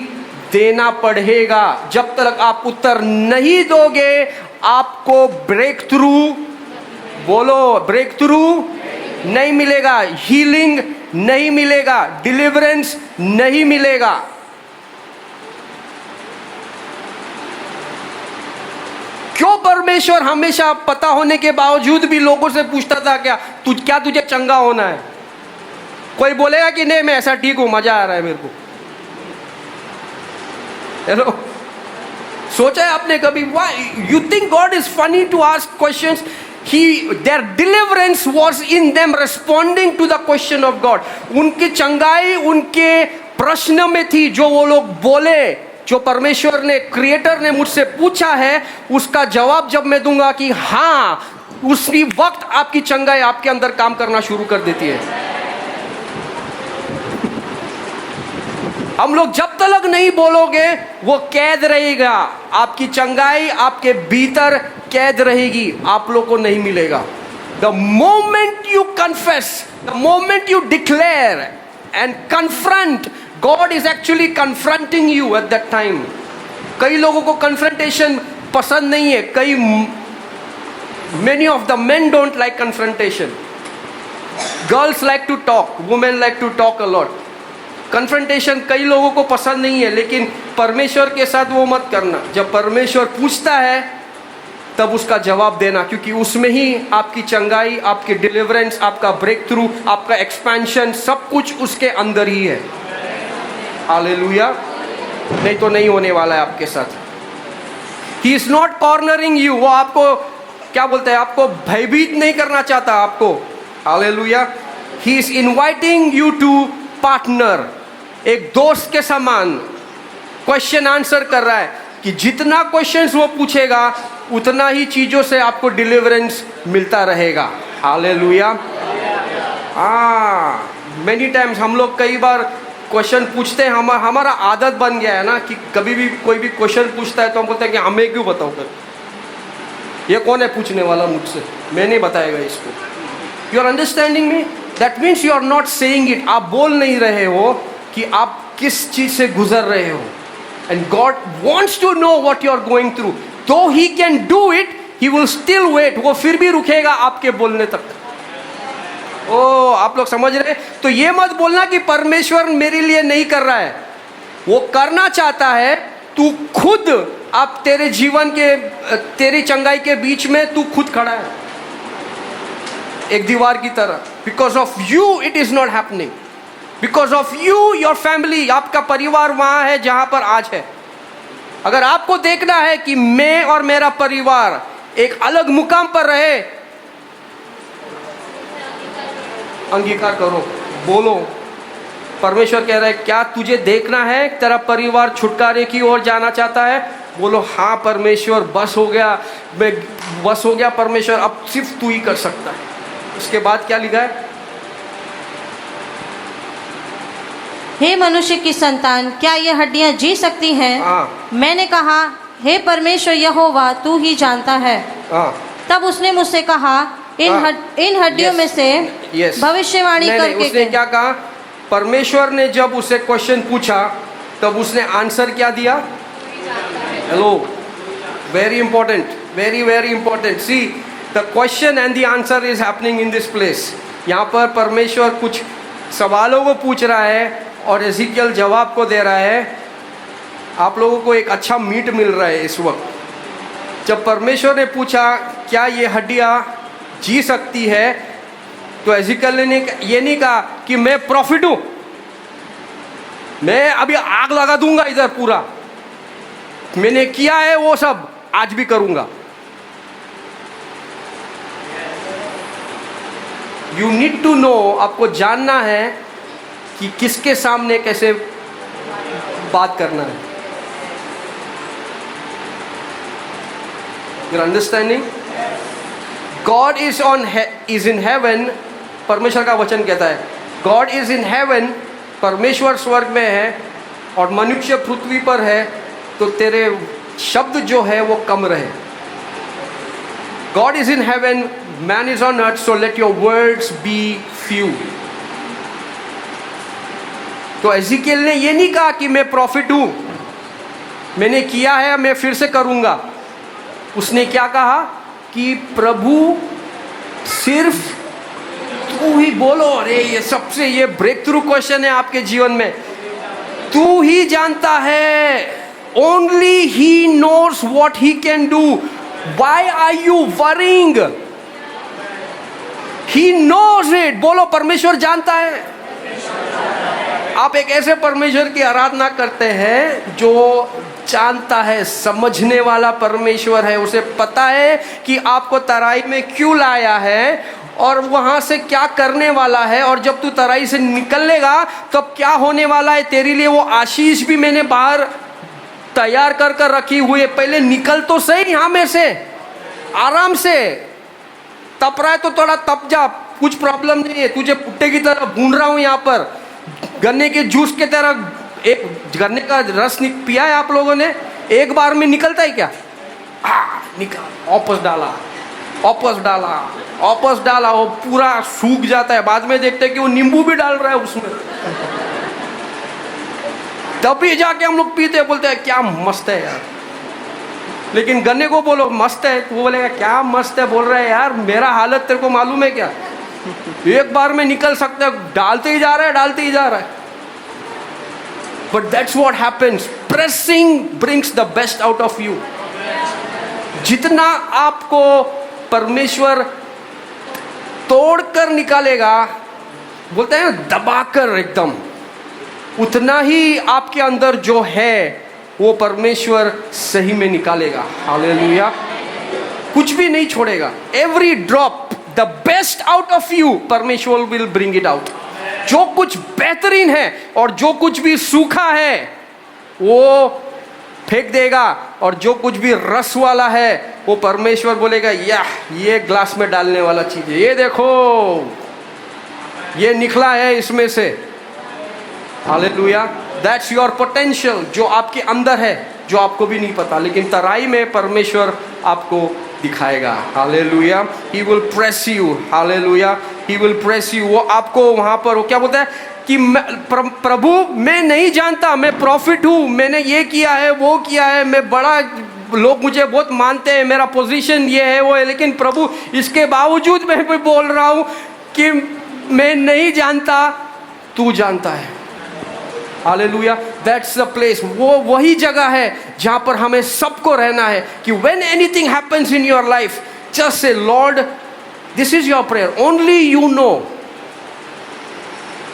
देना पड़ेगा। जब तक आप उत्तर नहीं दोगे आपको ब्रेक थ्रू, बोलो ब्रेक थ्रू नहीं मिलेगा, हीलिंग नहीं मिलेगा, डिलीवरेंस नहीं मिलेगा। क्यों परमेश्वर हमेशा पता होने के बावजूद भी लोगों से पूछता था क्या तुझे चंगा होना है? कोई बोलेगा कि नहीं मैं ऐसा ठीक हूं, मजा आ रहा है मेरे को। हेलो, सोचा है आपने कभी? Why you think God is funny to ask questions? their deliverance was in them responding to the question of God. उनकी चंगाई उनके प्रश्न में थी, जो वो लोग बोले, जो परमेश्वर ने, क्रिएटर ने मुझसे पूछा है, उसका जवाब जब मैं दूंगा कि हाँ, उसी वक्त आपकी चंगाई आपके अंदर काम करना शुरू कर देती है। हम लोग जब तक नहीं बोलोगे वो कैद रहेगा, आपकी चंगाई आपके भीतर कैद रहेगी, आप लोग को नहीं मिलेगा। The moment you confess, the moment you declare and confront, God is actually confronting you at that time. कई लोगों को कन्फ्रंटेशन पसंद नहीं है, many of the men don't like confrontation. Girls like to talk, women like to talk a lot. Confrontation कई लोगों को पसंद नहीं है, लेकिन परमेश्वर के साथ वो मत करना। जब परमेश्वर पूछता है तब उसका जवाब देना, क्योंकि उसमें ही आपकी चंगाई, आपकी डिलीवरेंस, आपका ब्रेक थ्रू, आपका एक्सपेंशन, सब कुछ उसके अंदर ही है। हालेलुया। नहीं तो नहीं होने वाला है आपके साथ। He is not cornering you, वो आपको क्या बोलते हैं, आपको भयभीत नहीं करना चाहता आपको। Hallelujah. He is inviting you to partner, एक दोस्त के समान क्वेश्चन आंसर कर रहा है कि जितना क्वेश्चंस वो पूछेगा उतना ही चीजों से आपको डिलीवरेंस मिलता रहेगा। हालेलुया। मेनी टाइम्स हम लोग कई बार क्वेश्चन पूछते हैं, हमारा आदत बन गया है ना कि कभी भी कोई भी क्वेश्चन पूछता है तो हम बोलते हैं कि हमें क्यों बताओ कर, ये कौन है पूछने वाला मुझसे, मैं नहीं बताएगा इसको। You are understanding me? That means you are not saying it, आप बोल नहीं रहे हो कि आप किस चीज से गुजर रहे हो। And God wants to know what you are going through, though he can do it, he will still wait, वो फिर भी रुकेगा आपके बोलने तक। ओ, आप लोग समझ रहे? तो ये मत बोलना कि परमेश्वर मेरे लिए नहीं कर रहा है, वो करना चाहता है। तू खुद, आप तेरे जीवन के, तेरी चंगाई के बीच में तू खुद खड़ा है एक दीवार की तरह। Because of you it is not happening, because of you your family, आपका परिवार वहां है जहां पर आज है। अगर आपको देखना है कि मैं और मेरा परिवार एक अलग मुकाम पर रहे, अंगीकार करो, बोलो। परमेश्वर कह रहा है क्या तुझे देखना है तेरा परिवार छुटकारे की ओर जाना चाहता है? बोलो हाँ परमेश्वर, बस हो गया, मैं बस हो गया परमेश्वर, अब सिर्फ तू ही कर सकता है। उसके बाद क्या लिखा है? हे मनुष्य की संतान, क्या ये हड्डियां जी सकती हैं? मैंने कहा हे परमेश्वर यहोवा, तू ही जानता है। तब उसने मुझसे कहा इन हड्डियों में से भविष्यवाणी करके। उसने क्या कहा? परमेश्वर ने जब उसे क्वेश्चन पूछा तब उसने आंसर क्या दिया? Hello, very important, very very important. See the question and the answer is happening in this place. यहाँ पर परमेश्वर कुछ सवालों को पूछ रहा है और एजिकियल जवाब को दे रहा है। आप लोगों को एक अच्छा मीट मिल रहा है इस वक्त। जब परमेश्वर ने पूछा क्या ये हड्डियाँ जी सकती है, तो एजिकियल ने ये नहीं कहा कि मैं प्रॉफिट हूँ, मैं अभी आग लगा दूंगा इधर पूरा, मैंने किया है वो सब, आज भी करूंगा। यू नीड टू नो, आपको जानना है कि किसके सामने कैसे बात करना है। You're understanding? God is in heaven. परमेश्वर का वचन कहता है God is in heaven, परमेश्वर स्वर्ग में है और मनुष्य पृथ्वी पर है। तो तेरे शब्द जो है वो कम रहे। God is in heaven, man is on earth, so let your words be few. तो एजिकियल ने ये नहीं कहा कि मैं प्रॉफिट हूं, मैंने किया है, मैं फिर से करूंगा। उसने क्या कहा कि प्रभु सिर्फ तू ही बोलो। अरे ये सबसे ये ब्रेक थ्रू क्वेश्चन है आपके जीवन में। तू ही जानता है, only he knows what he can do, why are you worrying, he knows it. बोलो परमेश्वर जानता है। आप एक ऐसे परमेश्वर की आराधना करते हैं जो जानता है, समझने वाला परमेश्वर है। उसे पता है कि आपको तराई में क्यों लाया है और वहां से क्या करने वाला है, और जब तू तराई से निकलेगा तब क्या होने वाला है। तेरे लिए वो आशीष भी मैंने बाहर तैयार कर कर रखी हुई है। पहले निकल तो सही यहाँ में से, आराम से। तप रहा है तो थोड़ा तप जा, कुछ प्रॉब्लम नहीं है। तुझे पुट्टे की तरह भून रहा हूं यहाँ पर, गन्ने के जूस की तरह। एक गन्ने का रस पिया है आप लोगों ने, एक बार में निकलता है क्या? निकल, वापस डाला, वापस डाला, वापस डाला, वो पूरा सूख जाता है। बाद में देखते हैं कि वो नींबू भी डाल रहा है उसमें। तभी जाके हम लोग पीते, बोलते हैं क्या मस्त है यार। लेकिन गन्ने को बोलो मस्त है, तो वो बोलेगा क्या मस्त है बोल रहा है यार, मेरा हालत तेरे को मालूम है क्या? एक बार में निकल सकता है, डालते ही जा रहा है, डालते ही जा रहा है। But that's what happens, pressing brings the best out of you. जितना आपको परमेश्वर तोड़कर निकालेगा, बोलते हैं दबाकर एकदम, उतना ही आपके अंदर जो है वो परमेश्वर सही में निकालेगा। हालेलुया। कुछ भी नहीं छोड़ेगा। Every drop, the best out of you, परमेश्वर विल ब्रिंग इट आउट। जो कुछ बेहतरीन है और जो कुछ भी सूखा है वो फेंक देगा, और जो कुछ भी रस वाला है वो परमेश्वर बोलेगा ये ग्लास में डालने वाला चीज है, ये देखो ये निकला है इसमें से। हालेलुया। दैट्स योर पोटेंशियल, जो आपके अंदर है, जो आपको भी नहीं पता, लेकिन तराई में परमेश्वर आपको दिखाएगा। Hallelujah. He will press you. Hallelujah. He will press you. वो आपको वहां पर, वो क्या बोलता है कि प्रभु मैं नहीं जानता, मैं प्रॉफिट हूं, मैंने ये किया है, वो किया है, मैं बड़ा, लोग मुझे बहुत मानते हैं, मेरा पोजीशन ये है वो है, लेकिन प्रभु इसके बावजूद मैं भी बोल रहा हूं कि मैं नहीं जानता, तू जानता है। हालेलुया। दैट्स द प्लेस, वो वही जगह है जहां पर हमें सबको रहना है कि when anything happens in your life, just say Lord this is your prayer, only you know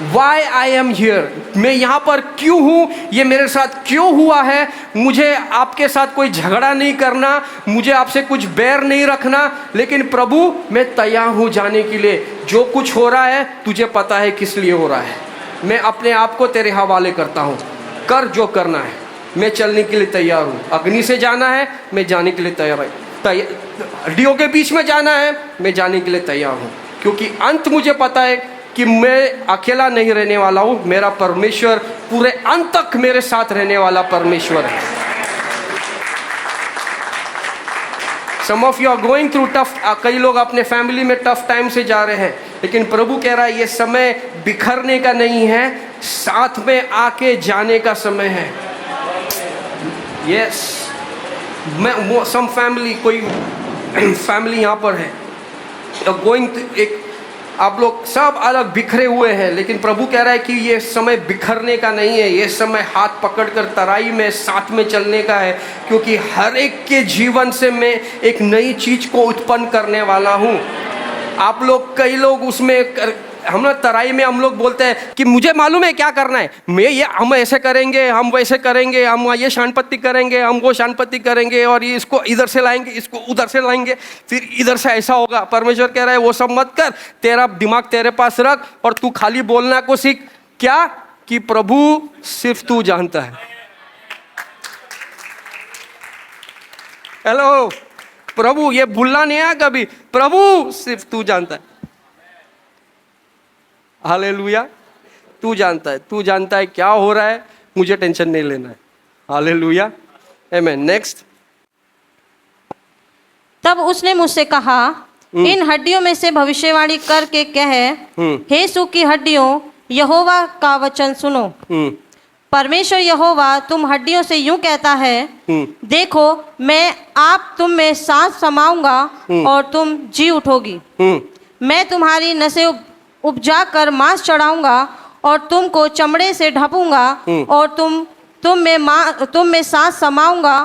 why I am here. मैं यहाँ पर क्यों हूँ, ये मेरे साथ क्यों हुआ है। मुझे आपके साथ कोई झगड़ा नहीं करना, मुझे आपसे कुछ बैर नहीं रखना, लेकिन प्रभु मैं तैयार हूँ जाने के लिए। जो कुछ हो रहा है तुझे पता है किस लिए हो रहा है, मैं अपने आप को तेरे हवाले करता हूँ, कर जो करना है, मैं चलने के लिए तैयार हूँ। अग्नि से जाना है, मैं जाने के लिए तैयार है। हड्डियों के बीच में जाना है, मैं जाने के लिए तैयार हूँ, क्योंकि अंत मुझे पता है कि मैं अकेला नहीं रहने वाला हूँ। मेरा परमेश्वर पूरे अंत तक मेरे साथ रहने वाला परमेश्वर है। Some of you are going through tough, कई लोग अपने फैमिली में टफ टाइम से जा रहे हैं, लेकिन प्रभु कह रहा है ये समय बिखरने का नहीं है, साथ में आके जाने का समय है। यस, मैं सम फैमिली, कोई फैमिली यहाँ पर है गोइंग, एक आप लोग सब अलग बिखरे हुए हैं, लेकिन प्रभु कह रहा है कि ये समय बिखरने का नहीं है, ये समय हाथ पकड़कर तराई में साथ में चलने का है, क्योंकि हर एक के जीवन से मैं एक नई चीज को उत्पन्न करने वाला हूँ। आप लोग, कई लोग उसमें, हम लोग तराई में हम लोग बोलते हैं कि मुझे मालूम है क्या करना है, मैं ये, हम ऐसे करेंगे, हम वैसे करेंगे, हम ये शानपत्ति करेंगे, हम वो शानपत्ति करेंगे, और ये इसको इधर से लाएंगे, इसको उधर से लाएंगे, फिर इधर से ऐसा होगा। परमेश्वर कह रहा है वो सब मत कर, तेरा दिमाग तेरे पास रख और तू खाली बोलना को सीख। क्या? कि प्रभु सिर्फ तू जानता है। हेलो, प्रभु ये भूलना नहीं है कभी, प्रभु सिर्फ तू जानता है। हालेलुया। तू जानता है, तू जानता है क्या हो रहा है, मुझे टेंशन नहीं लेना है। हालेलुया। आमेन। नेक्स्ट। तब उसने मुझसे कहा, इन हड्डियों में से भविष्यवाणी करके कह, हे सूखी हड्डियों, यहोवा का वचन सुनो। परमेश्वर यहोवा तुम हड्डियों से यूं कहता है, देखो मैं आप तुम में सांस समाऊंगा और तुम जी उठोगी। मैं तुम्हारी नसें उपजा कर मांस चढ़ाऊंगा और तुमको चमड़े से ढपूंगा और तुम में सांस समाऊंगा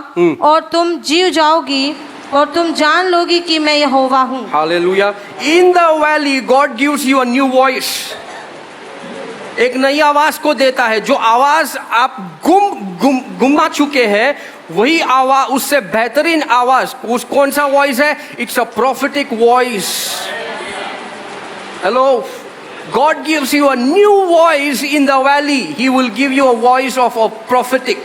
और तुम जी जाओगी और तुम जान लोगी कि मैं यहोवा हूँ। Hallelujah. In the valley God gives you a new voice. एक नई आवाज को देता है। जो आवाज आप गुमा चुके हैं, वही आवाज, उससे बेहतरीन आवाज उस कौन सा वॉइस है? It's a prophetic voice. Hello, God gives you a new voice in the valley. He will give you a voice of a prophetic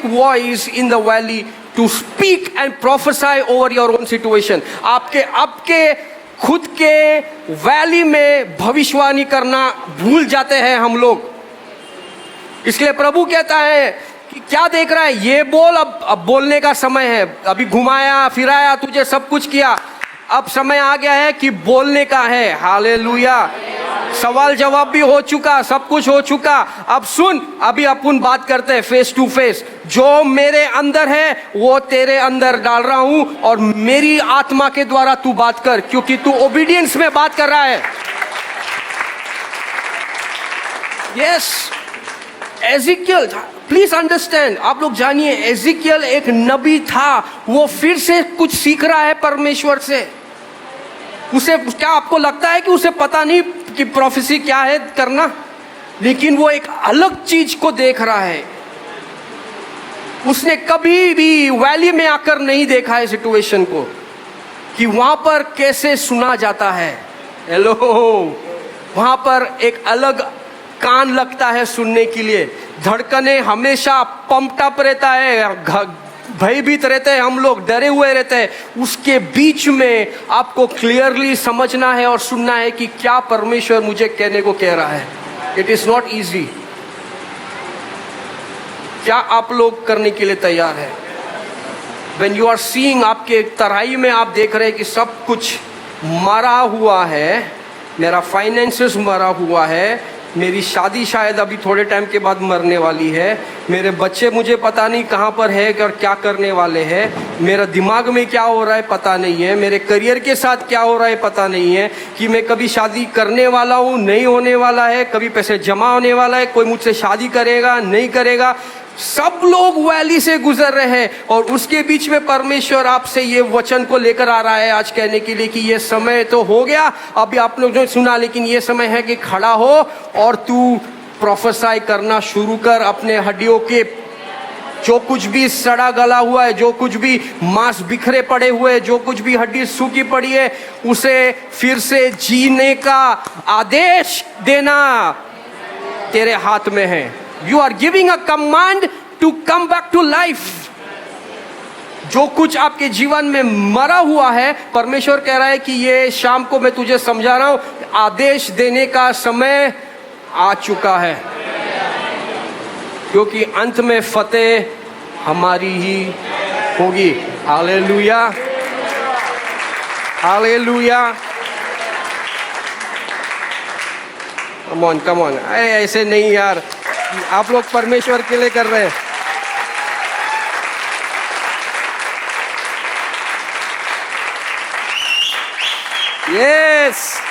voice in the valley to speak and prophesy over your own situation. आपके खुद के valley में भविष्यवाणी करना भूल जाते हैं हम लोग। इसलिए प्रभु कहता है कि क्या देख रहा है, ये बोल, अब बोलने का समय है। अभी घुमाया फिराया तुझे, सब कुछ किया, अब समय आ गया है कि बोलने का है। हालेलुया। सवाल जवाब भी हो चुका, सब कुछ हो चुका। अब सुन, अभी अपन बात करते हैं फेस टू फेस। जो मेरे अंदर है वो तेरे अंदर डाल रहा हूं और मेरी आत्मा के द्वारा तू बात कर, क्योंकि तू ओबीडियंस में बात कर रहा है। यस, एजिकियल, प्लीज अंडरस्टैंड, आप लोग जानिए, एजिकियल एक नबी था। वो फिर से कुछ सीख रहा है परमेश्वर से। उसे क्या आपको लगता है कि उसे पता नहीं कि प्रोफेसी क्या है करना? लेकिन वो एक अलग चीज को देख रहा है। उसने कभी भी वैली में आकर नहीं देखा है सिचुएशन को कि वहां पर कैसे सुना जाता है। हेलो, वहां पर एक अलग कान लगता है सुनने के लिए। धड़कने हमेशा पंप्ड अप रहता है, भयभीत रहते हैं हम लोग, डरे हुए रहते हैं। उसके बीच में आपको क्लियरली समझना है और सुनना है कि क्या परमेश्वर मुझे कहने को कह रहा है। It is not easy. क्या आप लोग करने के लिए तैयार है? When you are seeing, आपके तराई में आप देख रहे हैं कि सब कुछ मरा हुआ है, मेरा फाइनेंसेस मरा हुआ है, मेरी शादी शायद अभी थोड़े टाइम के बाद मरने वाली है, मेरे बच्चे मुझे पता नहीं कहाँ पर है और क्या करने वाले हैं, मेरा दिमाग में क्या हो रहा है पता नहीं है, मेरे करियर के साथ क्या हो रहा है पता नहीं है, कि मैं कभी शादी करने वाला हूँ, नहीं होने वाला है, कभी पैसे जमा होने वाला है, कोई मुझसे शादी करेगा नहीं करेगा। सब लोग वैली से गुजर रहे हैं और उसके बीच में परमेश्वर आपसे ये वचन को लेकर आ रहा है आज कहने के लिए कि ये समय तो हो गया, अभी आप लोग जो सुना, लेकिन ये समय है कि खड़ा हो और तू प्रोफेसाई करना शुरू कर। अपने हड्डियों के जो कुछ भी सड़ा गला हुआ है, जो कुछ भी मांस बिखरे पड़े हुए, जो कुछ भी हड्डी सूखी पड़ी है, उसे फिर से जीने का आदेश देना तेरे हाथ में है। You are giving a command to come back to life. जो कुछ आपके जीवन में मरा हुआ है, परमेश्वर कह रहा है कि ये शाम को मैं तुझे समझा रहा हूं, आदेश देने का समय आ चुका है, क्योंकि अंत में फतेह हमारी ही होगी। Hallelujah, hallelujah. कम ऑन, ऐसे नहीं यार, आप लोग परमेश्वर के लिए कर रहे हैं। Yes,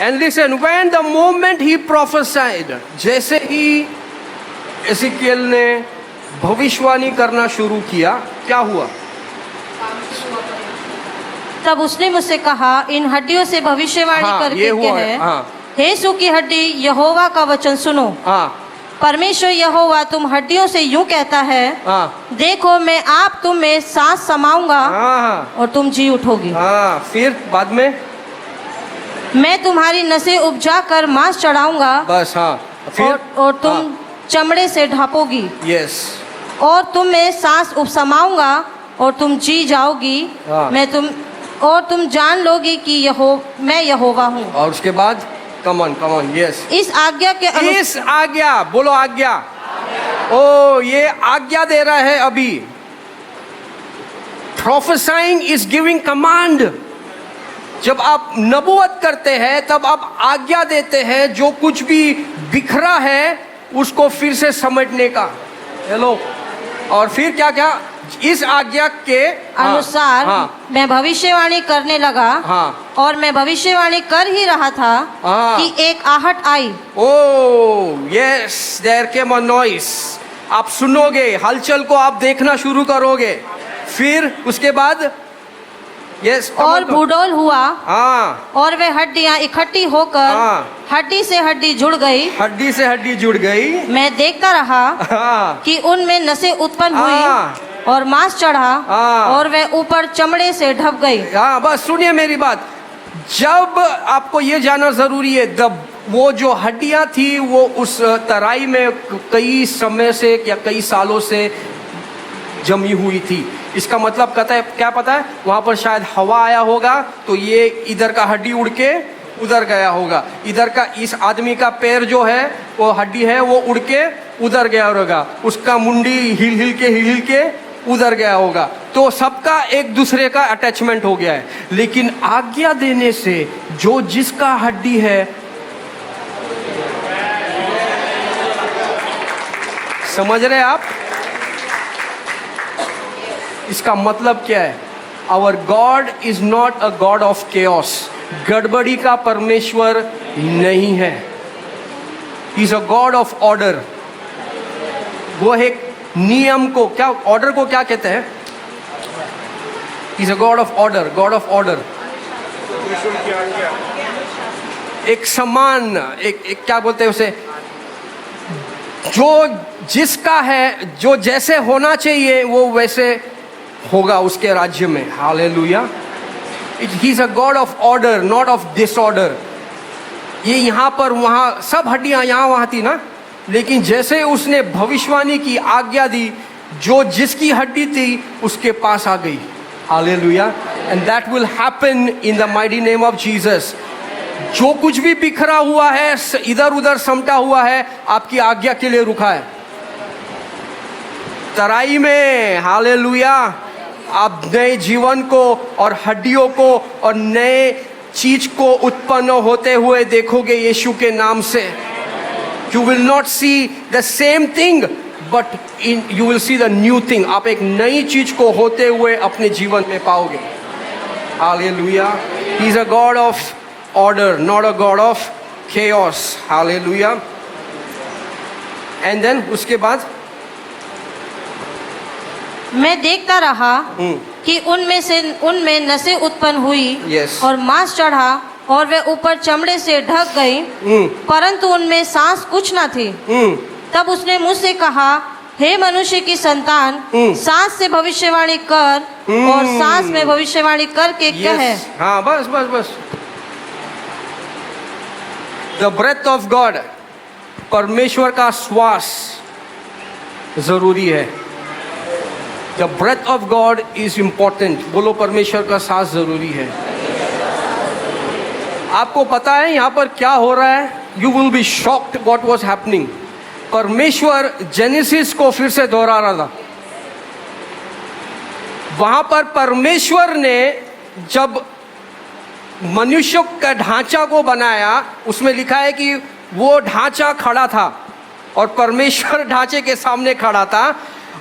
and listen, when the moment he prophesied, जैसे ही एजिकियल ने भविष्यवाणी करना शुरू किया, क्या हुआ? तब उसने मुझसे कहा, इन हड्डियों से भविष्यवाणी करके कह, हे सूखी हड्डी, यहोवा का वचन सुनो। परमेश्वर यहोवा तुम हड्डियों से यूं कहता है, देखो मैं आप तुम में सांस समाऊंगा और तुम जी उठोगी। फिर बाद में मैं तुम्हारी नसें उपजा कर मांस चढ़ाऊंगा, बस फिर और तुम चमड़े से ढापोगी। यस, और तुम में सांस समाऊंगा और तुम जी जाओगी। मैं तुम जान लोगी कि मैं यहोवा हूँ। और उसके बाद कम ऑन, यस। इस आज्ञा के इस आज्ञा, बोलो आज्ञा। ओ, ये आज्ञा दे रहा है अभी। Prophesying is giving command. जब आप नबूवत करते हैं तब आप आज्ञा देते हैं जो कुछ भी बिखरा है उसको फिर से समेटने का। हेलो, और फिर क्या क्या इस आज्ञा के अनुसार मैं भविष्यवाणी करने लगा। और मैं भविष्यवाणी कर ही रहा था कि एक आहट आई। Oh yes, there came a noise. आप सुनोगे, हलचल को आप देखना शुरू करोगे। फिर उसके बाद यस, और भूडोल हुआ। और वे हड्डियां इकट्ठी होकर हड्डी से हड्डी जुड़ गई। हड्डी से हड्डी जुड़ गई। मैं देखता रहा कि उनमें नसें उत्पन्न हुई और मांस चढ़ा और वे ऊपर चमड़े से ढप गई। बस सुनिए मेरी बात। जब आपको ये जानना जरूरी है, जब वो जो हड्डियां थी वो उस तराई में कई समय से या कई सालों से जमी हुई थी। इसका मतलब कहता है क्या पता है, वहां पर शायद हवा आया होगा तो ये इधर का हड्डी उड़ के उधर गया होगा। इधर का इस आदमी का पैर जो है वो हड्डी है वो उड़ के उधर गया होगा। उसका मुंडी हिल हिल के उधर गया होगा। तो सबका एक दूसरे का अटैचमेंट हो गया है। लेकिन आज्ञा देने से जो जिसका हड्डी है, समझ रहे आप इसका मतलब क्या है? Our God is not a God of chaos. गड़बड़ी का परमेश्वर नहीं है। He is a God of order. वो एक नियम को, क्या ऑर्डर को क्या कहते हैं? ही is a God of order, God of order. एक समान, एक क्या बोलते हैं उसे, जो जिसका है, जो जैसे होना चाहिए वो वैसे होगा उसके राज्य में। Hallelujah. He is a God of order, not of disorder. ये यहाँ पर वहाँ सब हड्डियाँ यहाँ वहाँ थी ना, लेकिन जैसे उसने भविष्यवाणी की आज्ञा दी, जो जिसकी हड्डी थी उसके पास आ गई। Hallelujah. And that will happen in the mighty name of Jesus. जो कुछ भी बिखरा हुआ है, इधर उधर समटा हुआ है, आपकी आज्ञा के लिए रुका है तराई में। हालेलुया। आप नए जीवन को और हड्डियों को और नए चीज को उत्पन्न होते हुए देखोगे यीशु के नाम से। You will not see the same thing but you will see the new thing. आप एक नई चीज को होते हुए अपने जीवन में पाओगे। Hallelujah. He is a God of order, not a God of chaos. Hallelujah. And then उसके बाद मैं देखता रहा कि उनमें नसें उत्पन्न हुई। yes. और मांस चढ़ा और वे ऊपर चमड़े से ढक गई, परंतु उनमें सांस कुछ न थी। तब उसने मुझसे कहा, हे मनुष्य की संतान, सांस से भविष्यवाणी कर और सांस में भविष्यवाणी करके कह। हाँ, बस द ब्रेथ ऑफ गॉड, परमेश्वर का श्वास जरूरी है। The breath of God is important. बोलो परमेश्वर का सांस जरूरी है। आपको पता है यहाँ पर क्या हो रहा है? You will be shocked what was happening. परमेश्वर जेनेसिस को फिर से दोहरा रहा था। वहां पर परमेश्वर ने जब मनुष्य का ढांचा को बनाया, उसमें लिखा है कि वो ढांचा खड़ा था और परमेश्वर ढांचे के सामने खड़ा था,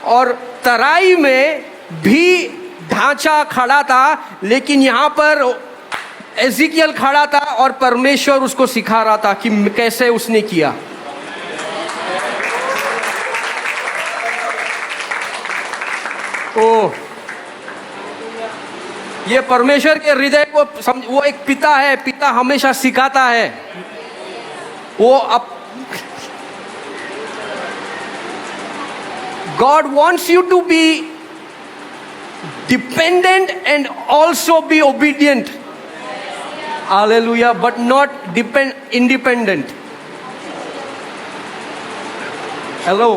और तराई में भी ढांचा खड़ा था, लेकिन यहाँ पर एजिकियल खड़ा था और परमेश्वर उसको सिखा रहा था कि कैसे उसने किया। ओह, ये परमेश्वर के हृदय को वो एक पिता है। पिता हमेशा सिखाता है। वो God wants you to be dependent and also be obedient. Hallelujah. But not independent. Hello.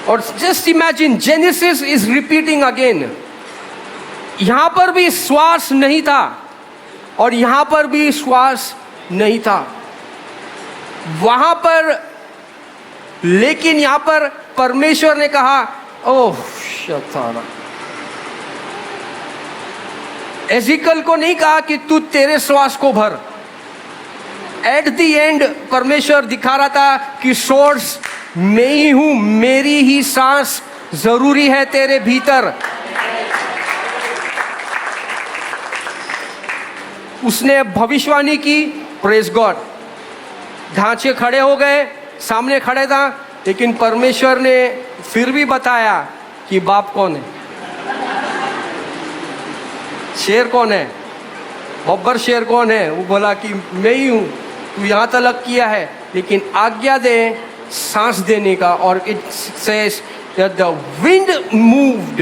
Or just imagine, Genesis is repeating again. यहाँ पर भी श्वास नहीं था और यहाँ पर भी श्वास नहीं था वहां पर। लेकिन यहां पर परमेश्वर ने कहा, ओह शतारा, एजिकल को नहीं कहा कि तू तेरे श्वास को भर। एट द एंड परमेश्वर दिखा रहा था कि सोर्स मैं ही हूं, मेरी ही सांस जरूरी है तेरे भीतर। उसने भविष्यवाणी की, प्रेज गॉड, ढांचे खड़े हो गए, सामने खड़े था, लेकिन परमेश्वर ने फिर भी बताया कि बाप कौन है, शेर कौन है, बब्बर शेर कौन है। वो बोला कि मैं ही हूं, तू यहां तलक किया है, लेकिन आज्ञा दे सांस देने का। और it says that the wind moved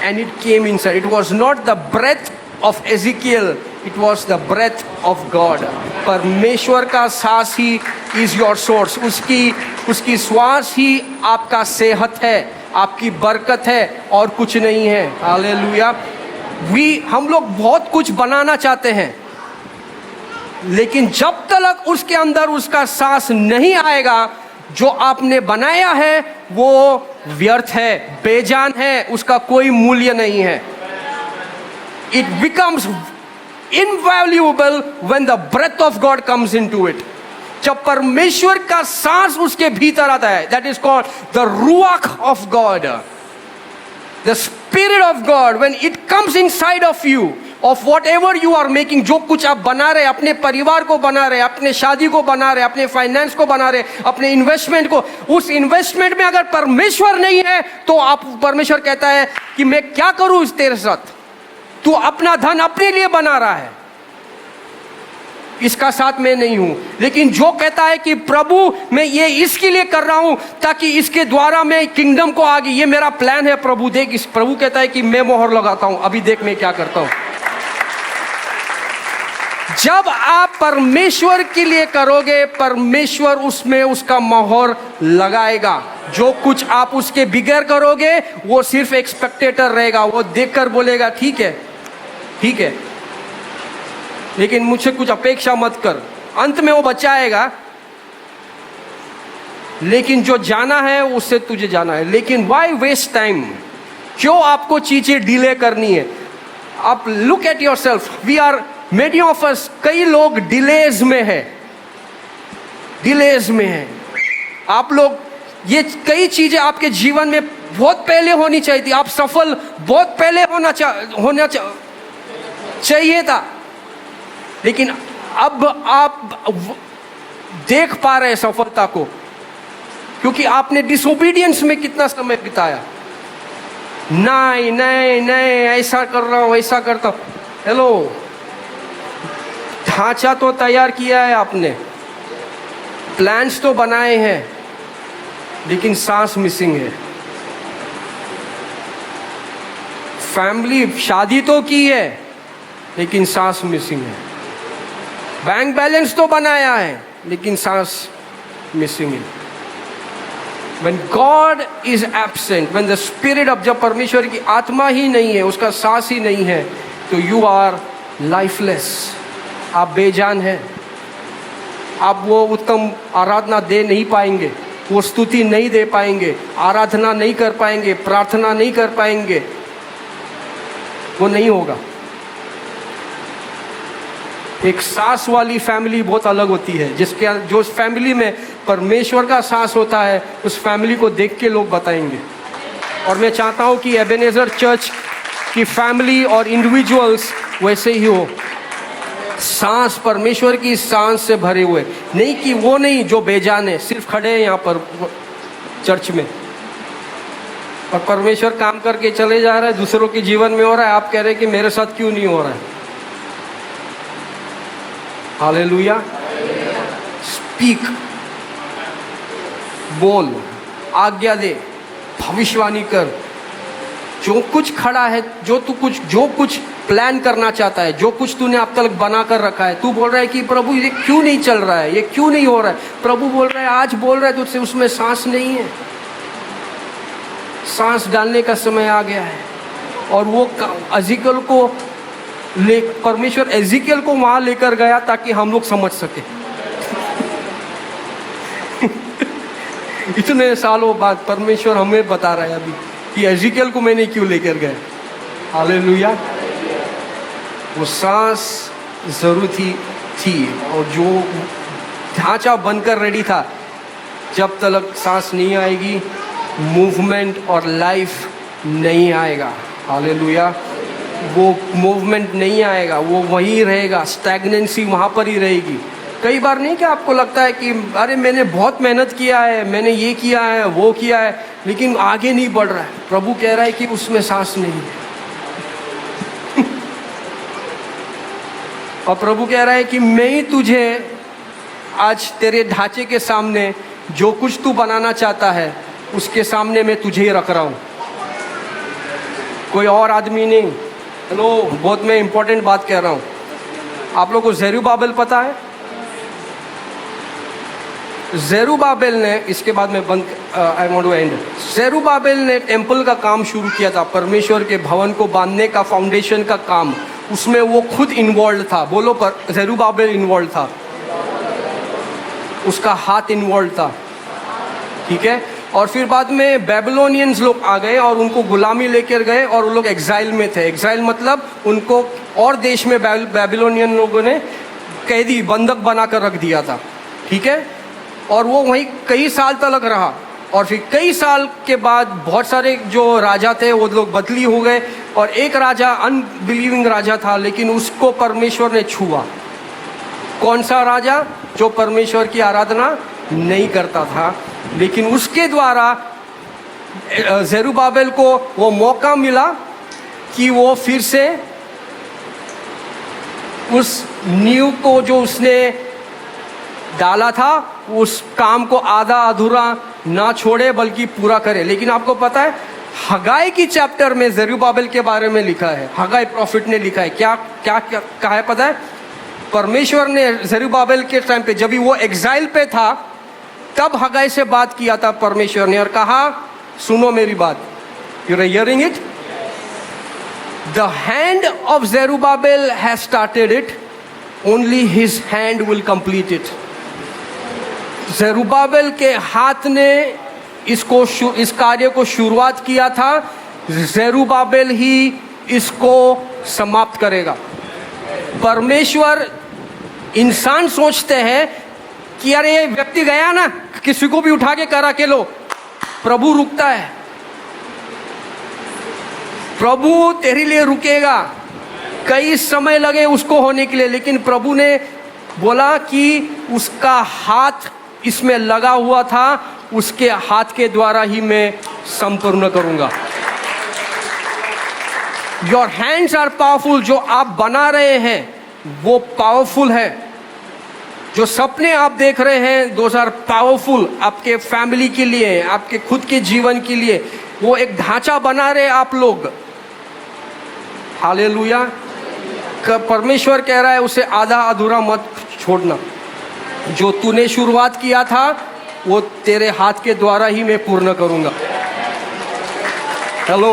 and it came inside. It was not the breath of Ezekiel, it was the breath of God. परमेश्वर का सांस ही इज योर सोर्स। उसकी श्वास ही आपका सेहत है, आपकी बरकत है, और कुछ नहीं है। हालेलुया। हम लोग बहुत कुछ बनाना चाहते हैं, लेकिन जब तक उसके अंदर उसका सांस नहीं आएगा, जो आपने बनाया है वो व्यर्थ है, बेजान है, उसका कोई मूल्य नहीं है। It becomes invaluable when the breath of God comes into it. जब परमेश्वर का सांस उसके भीतर आता है, that is called the ruach of God, the spirit of God. When it comes inside of you, of whatever you are making, जो कुछ आप बना रहे, अपने परिवार को बना रहे, अपने शादी को बना रहे, अपने फाइनेंस को बना रहे, अपने इन्वेस्टमेंट को, उस इन्वेस्टमेंट में अगर परमेश्वर नहीं है तो आप, परमेश्वर कहता है कि मैं क्या करूं इस तेरे साथ, तू अपना धन अपने लिए बना रहा है, इसका साथ मैं नहीं हूं। लेकिन जो कहता है कि प्रभु मैं ये इसके लिए कर रहा हूं ताकि इसके द्वारा मैं किंगडम को आगे, ये मेरा प्लान है प्रभु देख, इस प्रभु कहता है कि मैं मोहर लगाता हूं, अभी देख मैं क्या करता हूं। जब आप परमेश्वर के लिए करोगे, परमेश्वर उसमें उसका मोहर लगाएगा। जो कुछ आप उसके बिगैर करोगे वो सिर्फ एक स्पेक्टेटर रहेगा, वो देखकर बोलेगा ठीक है ठीक है, लेकिन मुझसे कुछ अपेक्षा मत कर। अंत में वो बचाएगा, लेकिन जो जाना है उससे तुझे जाना है। लेकिन वाई वेस्ट टाइम, क्यों आपको चीजें डिले करनी है? आप look at yourself, we are many of us, कई लोग डिलेज में है, डिलेज में है। आप लोग, ये कई चीजें आपके जीवन में बहुत पहले होनी चाहिए थी, आप सफल बहुत पहले होना चाहिए था, लेकिन अब आप देख पा रहे हैं सफलता को, क्योंकि आपने डिसोबीडियंस में कितना समय बिताया। नहीं नहीं नहीं, ऐसा कर रहा हूं, ऐसा करता हूं। हेलो, ढांचा तो तैयार किया है आपने, प्लान्स तो बनाए हैं, लेकिन सांस मिसिंग है। फैमिली, शादी तो की है, लेकिन सांस मिसिंग है। बैंक बैलेंस तो बनाया है, लेकिन सांस मिसिंग है। When God is absent, when the spirit of, जब परमेश्वर की आत्मा ही नहीं है, उसका सांस ही नहीं है, तो you are lifeless, आप बेजान हैं। आप वो उत्तम आराधना दे नहीं पाएंगे, वो स्तुति नहीं दे पाएंगे, आराधना नहीं कर पाएंगे, प्रार्थना नहीं कर पाएंगे, वो नहीं होगा। एक सांस वाली फैमिली बहुत अलग होती है, जिसके जो फैमिली में परमेश्वर का सांस होता है, उस फैमिली को देख के लोग बताएंगे। और मैं चाहता हूं कि एबेनेजर चर्च की फैमिली और इंडिविजुअल्स वैसे ही हो, सांस, परमेश्वर की सांस से भरे हुए। नहीं कि वो नहीं जो बेजान है, सिर्फ खड़े हैं यहाँ पर चर्च में और परमेश्वर काम करके चले जा रहा है, दूसरों के जीवन में हो रहा है, आप कह रहे हैं कि मेरे साथ क्यों नहीं हो रहा है। हालेलुया। स्पीक, बोल, आज्ञा दे, भविष्यवाणी कर। जो कुछ खड़ा है, जो कुछ प्लान करना चाहता है, जो कुछ तूने अब तक बना कर रखा है, तू बोल रहा है कि प्रभु ये क्यों नहीं चल रहा है, ये क्यों नहीं हो रहा है। प्रभु बोल रहा है, आज बोल रहा है तुझसे, उसमें सांस नहीं है। सांस डालने का समय आ गया है। और वो एजिकल को परमेश्वर एजिकियल को वहां लेकर गया ताकि हम लोग समझ सके। इतने सालों बाद परमेश्वर हमें बता रहा है अभी कि एजिकियल को मैंने क्यों लेकर गया। हालेलुया। वो सांस जरूरी थी और जो ढांचा बनकर रेडी था, जब तक सांस नहीं आएगी मूवमेंट और लाइफ नहीं आएगा। हालेलुया। वो मूवमेंट नहीं आएगा, वो वहीं रहेगा, स्टैग्नेंसी वहाँ पर ही रहेगी। कई बार नहीं कि आपको लगता है कि अरे मैंने बहुत मेहनत किया है, मैंने ये किया है वो किया है, लेकिन आगे नहीं बढ़ रहा है। प्रभु कह रहा है कि उसमें सांस नहीं है। और प्रभु कह रहा है कि मैं ही तुझे आज तेरे ढांचे के सामने जो कुछ तू बनाना चाहता है उसके सामने मैं तुझे ही रख रहा हूँ, कोई और आदमी नहीं। हेलो, बहुत मैं इंपॉर्टेंट बात कह रहा हूँ। आप लोगों को ज़ेरुब्बाबेल पता है? ज़ेरुब्बाबेल ने, इसके बाद में आई वांट टू एंड। ज़ेरुब्बाबेल ने टेम्पल का काम शुरू किया था, परमेश्वर के भवन को बांधने का, फाउंडेशन का काम। उसमें वो खुद इन्वॉल्व था। बोलो, पर ज़ेरुब्बाबेल इन्वॉल्व था, उसका हाथ इन्वॉल्व था। ठीक है। और फिर बाद में बेबीलोनियंस लोग आ गए और उनको गुलामी लेकर गए और वो लोग एग्जाइल में थे। एग्जाइल मतलब उनको और देश में बेबीलोनियन लोगों ने कैदी, बंधक बनाकर रख दिया था। ठीक है। और वो वहीं कई साल तक रहा। और फिर कई साल के बाद बहुत सारे जो राजा थे वो लोग बदली हो गए और एक राजा अनबिलीविंग राजा था, लेकिन उसको परमेश्वर ने छुआ। कौन सा राजा? जो परमेश्वर की आराधना नहीं करता था, लेकिन उसके द्वारा ज़ेरुब्बाबेल को वो मौका मिला कि वो फिर से उस नींव को जो उसने डाला था उस काम को आधा अधूरा ना छोड़े बल्कि पूरा करे। लेकिन आपको पता है हगाई की चैप्टर में ज़ेरुब्बाबेल के बारे में लिखा है, हगाई प्रॉफिट ने लिखा है। क्या क्या क्या कहा है पता है? परमेश्वर ने ज़ेरुब्बाबेल के टाइम पे, जब भी वो एग्जाइल पे था, तब हगाई से बात किया था परमेश्वर ने और कहा सुनो मेरी बात। You are hearing it? The hand of Zerubbabel has started it, only his hand will complete it. Zerubbabel के हाथ ने इस कार्य को शुरुआत किया था, ज़ेरुब्बाबेल ही इसको समाप्त करेगा। परमेश्वर, इंसान सोचते हैं कि यार ये व्यक्ति गया ना, किसी को भी उठा के करा के लो। प्रभु रुकता है, प्रभु तेरे लिए रुकेगा। कई समय लगे उसको होने के लिए, लेकिन प्रभु ने बोला कि उसका हाथ इसमें लगा हुआ था, उसके हाथ के द्वारा ही मैं संपूर्ण करूंगा। Your hands are powerful. जो आप बना रहे हैं वो पावरफुल है। जो सपने आप देख रहे हैं दोस्त आर पावरफुल, आपके फैमिली के लिए, आपके खुद के जीवन के लिए। वो एक ढांचा बना रहे आप लोग। हालेलुया। परमेश्वर कह रहा है उसे आधा अधूरा मत छोड़ना। जो तूने शुरुआत किया था वो तेरे हाथ के द्वारा ही मैं पूर्ण करूंगा। Hello.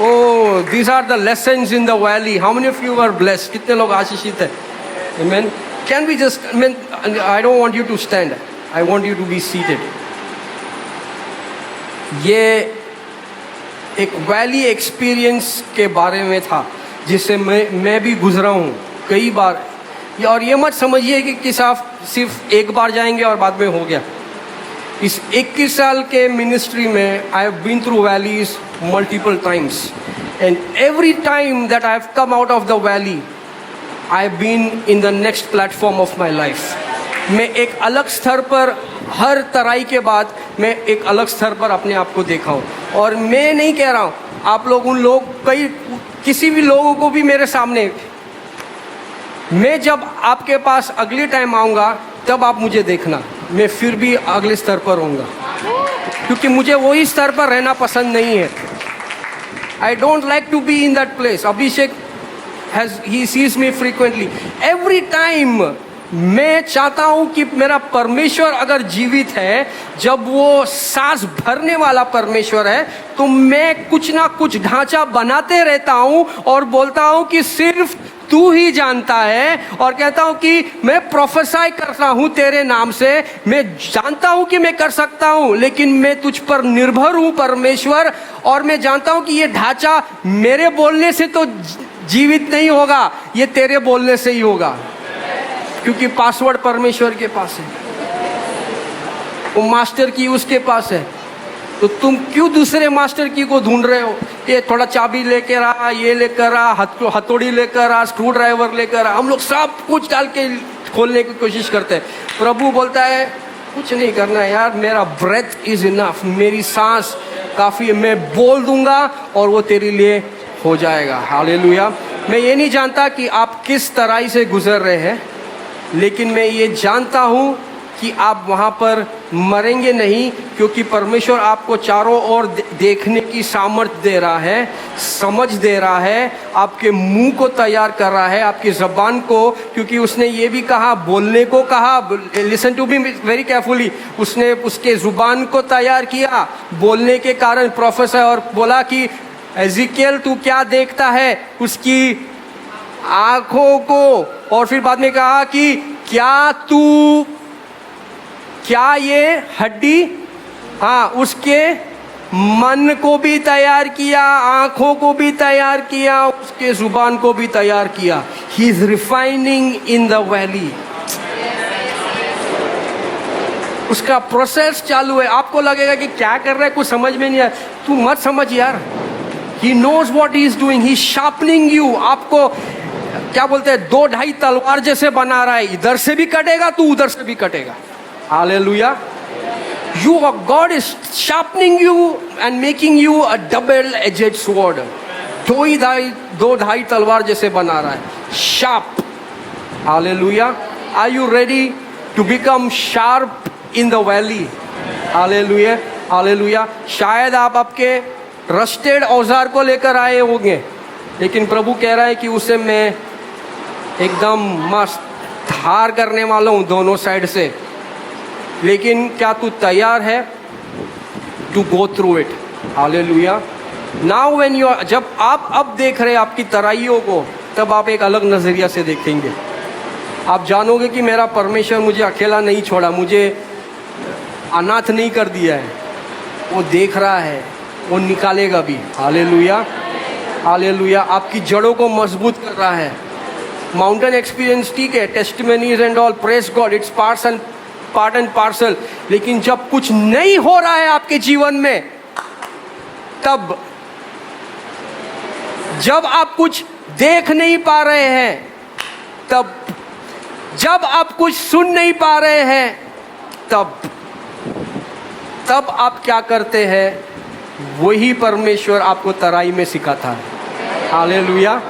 Oh, these are the lessons in the valley. How many of you are blessed? कितने लोग आशीषित हैं? Amen. Can we just, I don't want you to stand. I want you to be seated. ये एक valley experience के बारे में था जिससे मैं भी गुजरा हूँ कई बार। और ये मत समझिए कि सिर्फ एक बार जाएंगे और बाद में हो गया। इस 21 साल के मिनिस्ट्री में I have been through valleys multiple times, and every time that I have come out of the valley I have been in the next platform of my life. मैं एक अलग स्तर पर, हर तराई के बाद मैं एक अलग स्तर पर अपने आप को देखा हूँ। और मैं नहीं कह रहा हूँ, आप लोग उन लोग किसी भी लोगों को भी मेरे सामने, मैं जब आपके पास अगले टाइम आऊँगा तब आप मुझे देखना, मैं फिर भी अगले स्तर पर होऊंगा, क्योंकि मुझे वही स्तर पर रहना पसंद नहीं है। I don't like to be in that place. Abhishek he sees me frequently. Every time मैं चाहता हूं कि मेरा परमेश्वर अगर जीवित है, जब वो सांस भरने वाला परमेश्वर है, तो मैं कुछ ना कुछ ढांचा बनाते रहता हूं और बोलता हूं कि सिर्फ तू ही जानता है, और कहता हूं कि मैं प्रोफेसाई करता हूं तेरे नाम से, मैं जानता हूं कि मैं कर सकता हूं, लेकिन मैं तुझ पर निर्भर हूं परमेश्वर, और मैं जानता हूं कि ये ढांचा मेरे बोलने से तो जीवित नहीं होगा, ये तेरे बोलने से ही होगा, क्योंकि पासवर्ड परमेश्वर के पास है, वो मास्टर की उसके पास है। तो तुम क्यों दूसरे मास्टर की को ढूंढ रहे हो? ये थोड़ा चाबी लेकर आ, ये लेकर आ, हथौड़ी लेकर आ, स्क्रू ड्राइवर लेकर आ, हम लोग सब कुछ डाल के खोलने की कोशिश करते हैं। प्रभु बोलता है कुछ नहीं करना है यार, मेरा ब्रेथ इज इनफ, मेरी सांस काफ़ी है, मैं बोल दूंगा और वो तेरे लिए हो जाएगा। हालेलुया। मैं ये नहीं जानता कि आप किस तरह से गुजर रहे हैं, लेकिन मैं ये जानता हूँ कि आप वहाँ पर मरेंगे नहीं, क्योंकि परमेश्वर आपको चारों ओर देखने की सामर्थ्य दे रहा है, समझ दे रहा है, आपके मुंह को तैयार कर रहा है, आपकी ज़बान को, क्योंकि उसने ये भी कहा, बोलने को कहा, listen to be very carefully, उसने उसके ज़ुबान को तैयार किया बोलने के कारण प्रोफेसर, और बोला कि एजिकियल तू क्या देखता है, उसकी आँखों को, और फिर बाद में कहा कि क्या ये हड्डी, हाँ, उसके मन को भी तैयार किया, आंखों को भी तैयार किया, उसके जुबान को भी तैयार किया। He is refining in the valley. उसका प्रोसेस चालू है। आपको लगेगा कि क्या कर रहा है, कुछ समझ में नहीं आया, तू मत समझ यार। He knows what he is doing, he sharpening you. आपको क्या बोलते हैं, 2-2.5 तलवार जैसे बना रहा है, इधर से भी कटेगा तू, उधर से भी कटेगा। Hallelujah. God is sharpening you and making you a double-edged sword. 2-2.5 तलवार जैसे बना रहा है, sharp. Hallelujah. Are you ready to become sharp in the valley? Hallelujah. Hallelujah. शायद आप आपके रस्टेड औजार को लेकर आए होंगे, लेकिन प्रभु कह रहा है कि उसे मैं एकदम मस्त धार करने वाला हूँ दोनों साइड से। लेकिन क्या तू तैयार है to go through it? Hallelujah. Now when you, जब आप अब देख रहे हैं आपकी तराइयों को, तब आप एक अलग नज़रिया से देखेंगे। आप जानोगे कि मेरा परमेश्वर मुझे अकेला नहीं छोड़ा, मुझे अनाथ नहीं कर दिया है, वो देख रहा है, वो निकालेगा भी। हालेलुया। हालेलुया। आपकी जड़ों को मजबूत कर रहा है। माउंटेन एक्सपीरियंस ठीक है, testimonies and all, praise God, it's part and parcel, लेकिन जब कुछ नहीं हो रहा है आपके जीवन में, तब जब आप कुछ देख नहीं पा रहे हैं, तब जब आप कुछ सुन नहीं पा रहे हैं, तब आप क्या करते हैं? वही परमेश्वर आपको तराई में सिखाता है। हालेलुया।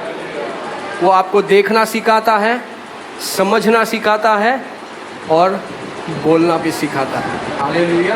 वो आपको देखना सिखाता है, समझना सिखाता है और बोलना भी सिखाता है। हालेलुया।